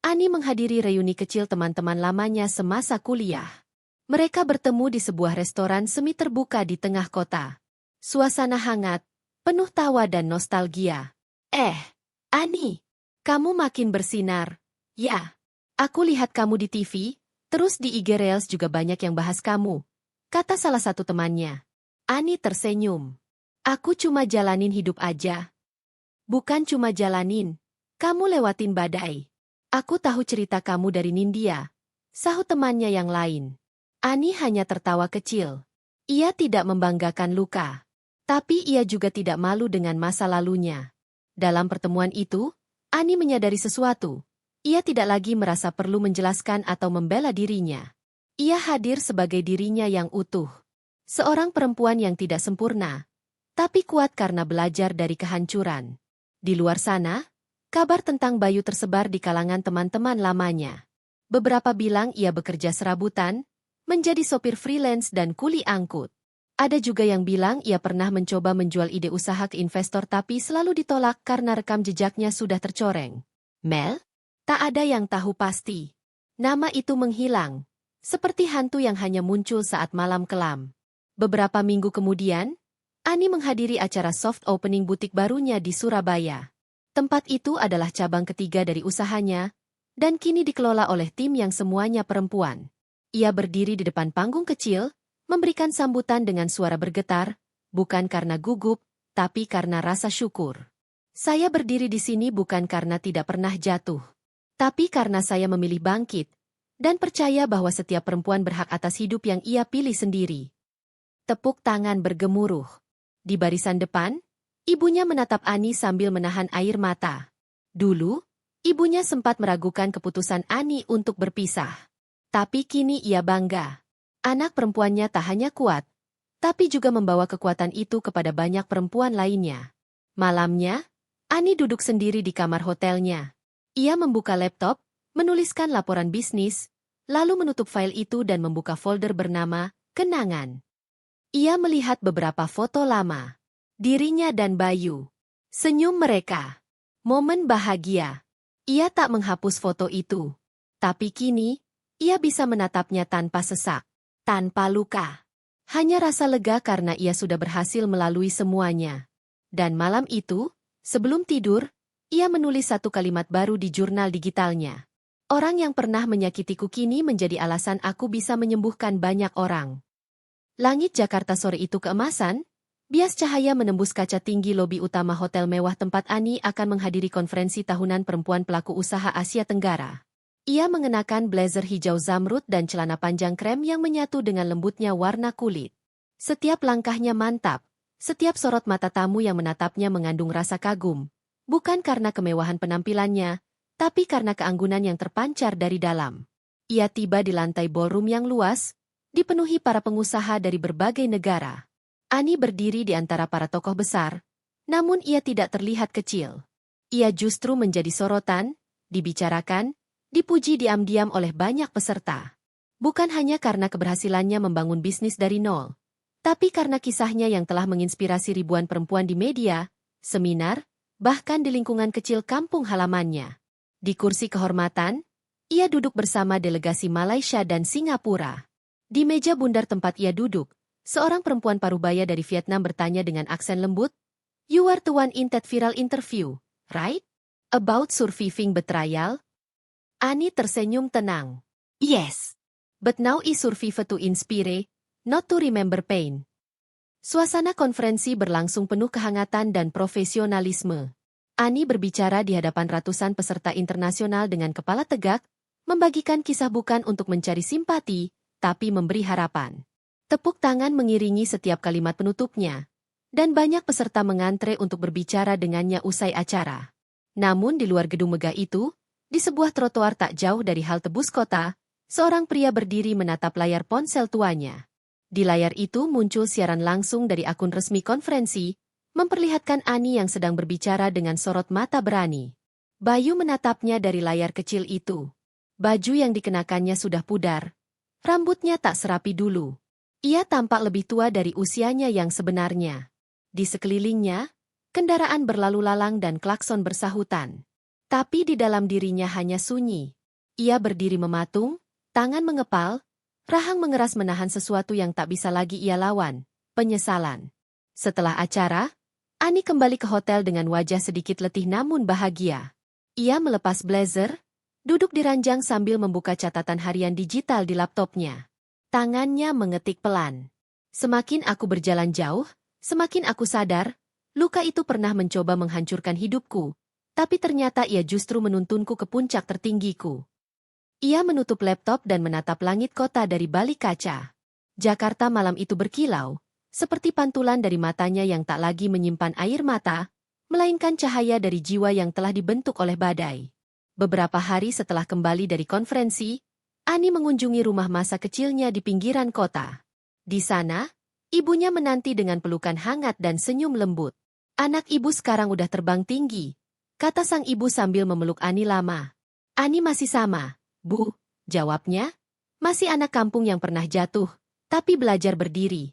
Ani menghadiri reuni kecil teman-teman lamanya semasa kuliah. Mereka bertemu di sebuah restoran semi terbuka di tengah kota. Suasana hangat, penuh tawa dan nostalgia. Ani, kamu makin bersinar. Ya, aku lihat kamu di TV, terus di IG Reels juga banyak yang bahas kamu, kata salah satu temannya. Ani tersenyum. Aku cuma jalanin hidup aja. Bukan cuma jalanin, kamu lewatin badai. Aku tahu cerita kamu dari Nindya, sahut temannya yang lain. Ani hanya tertawa kecil. Ia tidak membanggakan luka. Tapi ia juga tidak malu dengan masa lalunya. Dalam pertemuan itu, Ani menyadari sesuatu. Ia tidak lagi merasa perlu menjelaskan atau membela dirinya. Ia hadir sebagai dirinya yang utuh. Seorang perempuan yang tidak sempurna, tapi kuat karena belajar dari kehancuran. Di luar sana, kabar tentang Bayu tersebar di kalangan teman-teman lamanya. Beberapa bilang ia bekerja serabutan, menjadi sopir freelance dan kuli angkut. Ada juga yang bilang ia pernah mencoba menjual ide usaha ke investor tapi selalu ditolak karena rekam jejaknya sudah tercoreng. Mel? Tak ada yang tahu pasti. Nama itu menghilang, seperti hantu yang hanya muncul saat malam kelam. Beberapa minggu kemudian, Ani menghadiri acara soft opening butik barunya di Surabaya. Tempat itu adalah cabang ketiga dari usahanya, dan kini dikelola oleh tim yang semuanya perempuan. Ia berdiri di depan panggung kecil, memberikan sambutan dengan suara bergetar, bukan karena gugup, tapi karena rasa syukur. Saya berdiri di sini bukan karena tidak pernah jatuh, tapi karena saya memilih bangkit, dan percaya bahwa setiap perempuan berhak atas hidup yang ia pilih sendiri. Tepuk tangan bergemuruh. Di barisan depan, ibunya menatap Ani sambil menahan air mata. Dulu, ibunya sempat meragukan keputusan Ani untuk berpisah. Tapi kini ia bangga. Anak perempuannya tak hanya kuat, tapi juga membawa kekuatan itu kepada banyak perempuan lainnya. Malamnya, Ani duduk sendiri di kamar hotelnya. Ia membuka laptop, menuliskan laporan bisnis, lalu menutup file itu dan membuka folder bernama Kenangan. Ia melihat beberapa foto lama. Dirinya dan Bayu. Senyum mereka. Momen bahagia. Ia tak menghapus foto itu. Tapi kini, ia bisa menatapnya tanpa sesak. Tanpa luka. Hanya rasa lega karena ia sudah berhasil melalui semuanya. Dan malam itu, sebelum tidur, ia menulis satu kalimat baru di jurnal digitalnya. Orang yang pernah menyakitiku kini menjadi alasan aku bisa menyembuhkan banyak orang. Langit Jakarta sore itu keemasan, bias cahaya menembus kaca tinggi lobi utama hotel mewah tempat Ani akan menghadiri konferensi tahunan perempuan pelaku usaha Asia Tenggara. Ia mengenakan blazer hijau zamrud dan celana panjang krem yang menyatu dengan lembutnya warna kulit. Setiap langkahnya mantap, setiap sorot mata tamu yang menatapnya mengandung rasa kagum, bukan karena kemewahan penampilannya, tapi karena keanggunan yang terpancar dari dalam. Ia tiba di lantai ballroom yang luas, dipenuhi para pengusaha dari berbagai negara. Ani berdiri di antara para tokoh besar, namun ia tidak terlihat kecil. Ia justru menjadi sorotan, dibicarakan, dipuji diam-diam oleh banyak peserta. Bukan hanya karena keberhasilannya membangun bisnis dari nol, tapi karena kisahnya yang telah menginspirasi ribuan perempuan di media, seminar, bahkan di lingkungan kecil kampung halamannya. Di kursi kehormatan, ia duduk bersama delegasi Malaysia dan Singapura. Di meja bundar tempat ia duduk, seorang perempuan parubaya dari Vietnam bertanya dengan aksen lembut, "You are the one in that viral interview, right? About surviving betrayal?" Ani tersenyum tenang. "Yes. But now I survive to inspire, not to remember pain." Suasana konferensi berlangsung penuh kehangatan dan profesionalisme. Ani berbicara di hadapan ratusan peserta internasional dengan kepala tegak, membagikan kisah bukan untuk mencari simpati, tapi memberi harapan. Tepuk tangan mengiringi setiap kalimat penutupnya, dan banyak peserta mengantre untuk berbicara dengannya usai acara. Namun di luar gedung megah itu, di sebuah trotoar tak jauh dari halte bus kota, seorang pria berdiri menatap layar ponsel tuanya. Di layar itu muncul siaran langsung dari akun resmi konferensi, memperlihatkan Ani yang sedang berbicara dengan sorot mata berani. Bayu menatapnya dari layar kecil itu. Baju yang dikenakannya sudah pudar. Rambutnya tak serapi dulu. Ia tampak lebih tua dari usianya yang sebenarnya. Di sekelilingnya, kendaraan berlalu lalang dan klakson bersahutan. Tapi di dalam dirinya hanya sunyi. Ia berdiri mematung, tangan mengepal, rahang mengeras menahan sesuatu yang tak bisa lagi ia lawan, penyesalan. Setelah acara, Ani kembali ke hotel dengan wajah sedikit letih namun bahagia. Ia melepas blazer, duduk di ranjang sambil membuka catatan harian digital di laptopnya. Tangannya mengetik pelan. Semakin aku berjalan jauh, semakin aku sadar, luka itu pernah mencoba menghancurkan hidupku, tapi ternyata ia justru menuntunku ke puncak tertinggiku. Ia menutup laptop dan menatap langit kota dari balik kaca. Jakarta malam itu berkilau, seperti pantulan dari matanya yang tak lagi menyimpan air mata, melainkan cahaya dari jiwa yang telah dibentuk oleh badai. Beberapa hari setelah kembali dari konferensi, Ani mengunjungi rumah masa kecilnya di pinggiran kota. Di sana, ibunya menanti dengan pelukan hangat dan senyum lembut. "Anak ibu sekarang udah terbang tinggi," kata sang ibu sambil memeluk Ani lama. "Ani masih sama, Bu," jawabnya. "Masih anak kampung yang pernah jatuh, tapi belajar berdiri."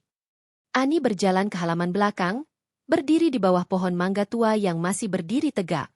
Ani berjalan ke halaman belakang, berdiri di bawah pohon mangga tua yang masih berdiri tegak.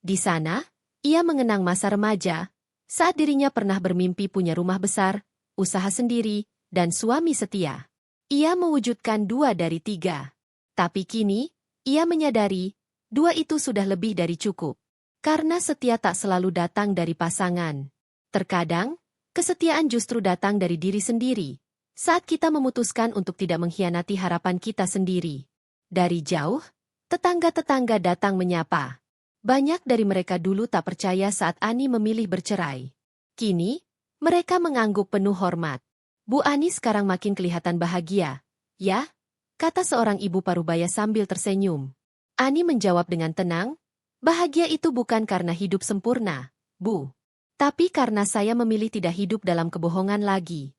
Di sana, ia mengenang masa remaja, saat dirinya pernah bermimpi punya rumah besar, usaha sendiri, dan suami setia. Ia mewujudkan 2 dari 3. Tapi kini, ia menyadari, 2 itu sudah lebih dari cukup. Karena setia tak selalu datang dari pasangan. Terkadang, kesetiaan justru datang dari diri sendiri, saat kita memutuskan untuk tidak mengkhianati harapan kita sendiri. Dari jauh, tetangga-tetangga datang menyapa. Banyak dari mereka dulu tak percaya saat Ani memilih bercerai. Kini, mereka mengangguk penuh hormat. "Bu Ani sekarang makin kelihatan bahagia, ya?" kata seorang ibu parubaya sambil tersenyum. Ani menjawab dengan tenang, "Bahagia itu bukan karena hidup sempurna, Bu. Tapi karena saya memilih tidak hidup dalam kebohongan lagi."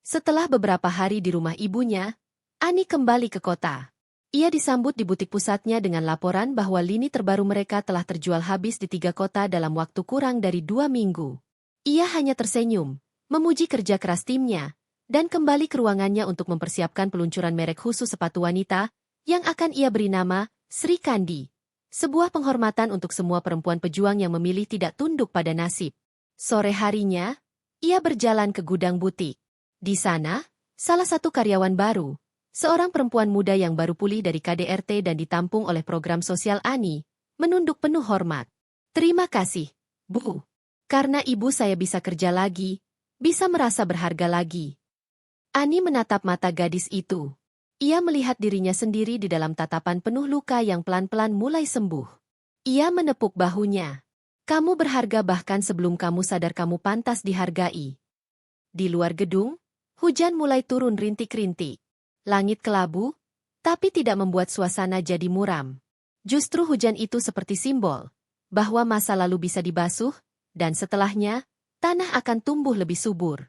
Setelah beberapa hari di rumah ibunya, Ani kembali ke kota. Ia disambut di butik pusatnya dengan laporan bahwa lini terbaru mereka telah terjual habis di 3 kota dalam waktu kurang dari 2 minggu. Ia hanya tersenyum, memuji kerja keras timnya, dan kembali ke ruangannya untuk mempersiapkan peluncuran merek khusus sepatu wanita, yang akan ia beri nama Sri Kandi. Sebuah penghormatan untuk semua perempuan pejuang yang memilih tidak tunduk pada nasib. Sore harinya, ia berjalan ke gudang butik. Di sana, salah satu karyawan baru, seorang perempuan muda yang baru pulih dari KDRT dan ditampung oleh program sosial Ani, menunduk penuh hormat. "Terima kasih, Bu. Karena ibu saya bisa kerja lagi, bisa merasa berharga lagi." Ani menatap mata gadis itu. Ia melihat dirinya sendiri di dalam tatapan penuh luka yang pelan-pelan mulai sembuh. Ia menepuk bahunya. "Kamu berharga bahkan sebelum kamu sadar kamu pantas dihargai." Di luar gedung, hujan mulai turun rintik-rintik. Langit kelabu, tapi tidak membuat suasana jadi muram. Justru hujan itu seperti simbol bahwa masa lalu bisa dibasuh, dan setelahnya, tanah akan tumbuh lebih subur.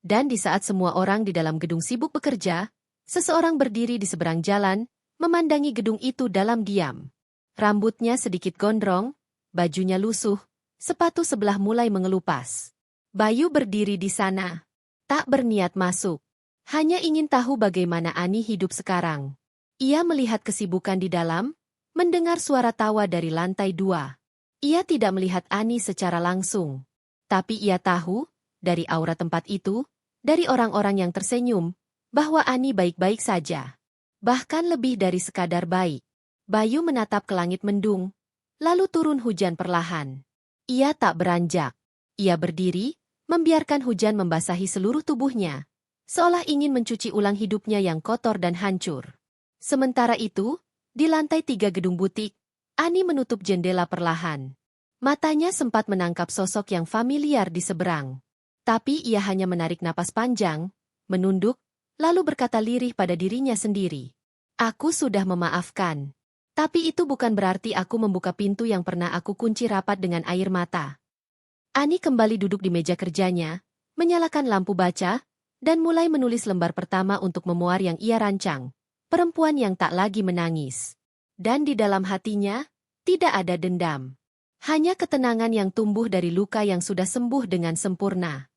Dan di saat semua orang di dalam gedung sibuk bekerja, seseorang berdiri di seberang jalan, memandangi gedung itu dalam diam. Rambutnya sedikit gondrong, bajunya lusuh, sepatu sebelah mulai mengelupas. Bayu berdiri di sana. Tak berniat masuk. Hanya ingin tahu bagaimana Ani hidup sekarang. Ia melihat kesibukan di dalam, mendengar suara tawa dari lantai 2. Ia tidak melihat Ani secara langsung. Tapi ia tahu, dari aura tempat itu, dari orang-orang yang tersenyum, bahwa Ani baik-baik saja. Bahkan lebih dari sekadar baik. Bayu menatap ke langit mendung, lalu turun hujan perlahan. Ia tak beranjak. Ia berdiri, membiarkan hujan membasahi seluruh tubuhnya, seolah ingin mencuci ulang hidupnya yang kotor dan hancur. Sementara itu, di lantai 3 gedung butik, Ani menutup jendela perlahan. Matanya sempat menangkap sosok yang familiar di seberang. Tapi ia hanya menarik napas panjang, menunduk, lalu berkata lirih pada dirinya sendiri. Aku sudah memaafkan. Tapi itu bukan berarti aku membuka pintu yang pernah aku kunci rapat dengan air mata. Ani kembali duduk di meja kerjanya, menyalakan lampu baca, dan mulai menulis lembar pertama untuk memuar yang ia rancang. Perempuan yang tak lagi menangis. Dan di dalam hatinya, tidak ada dendam. Hanya ketenangan yang tumbuh dari luka yang sudah sembuh dengan sempurna.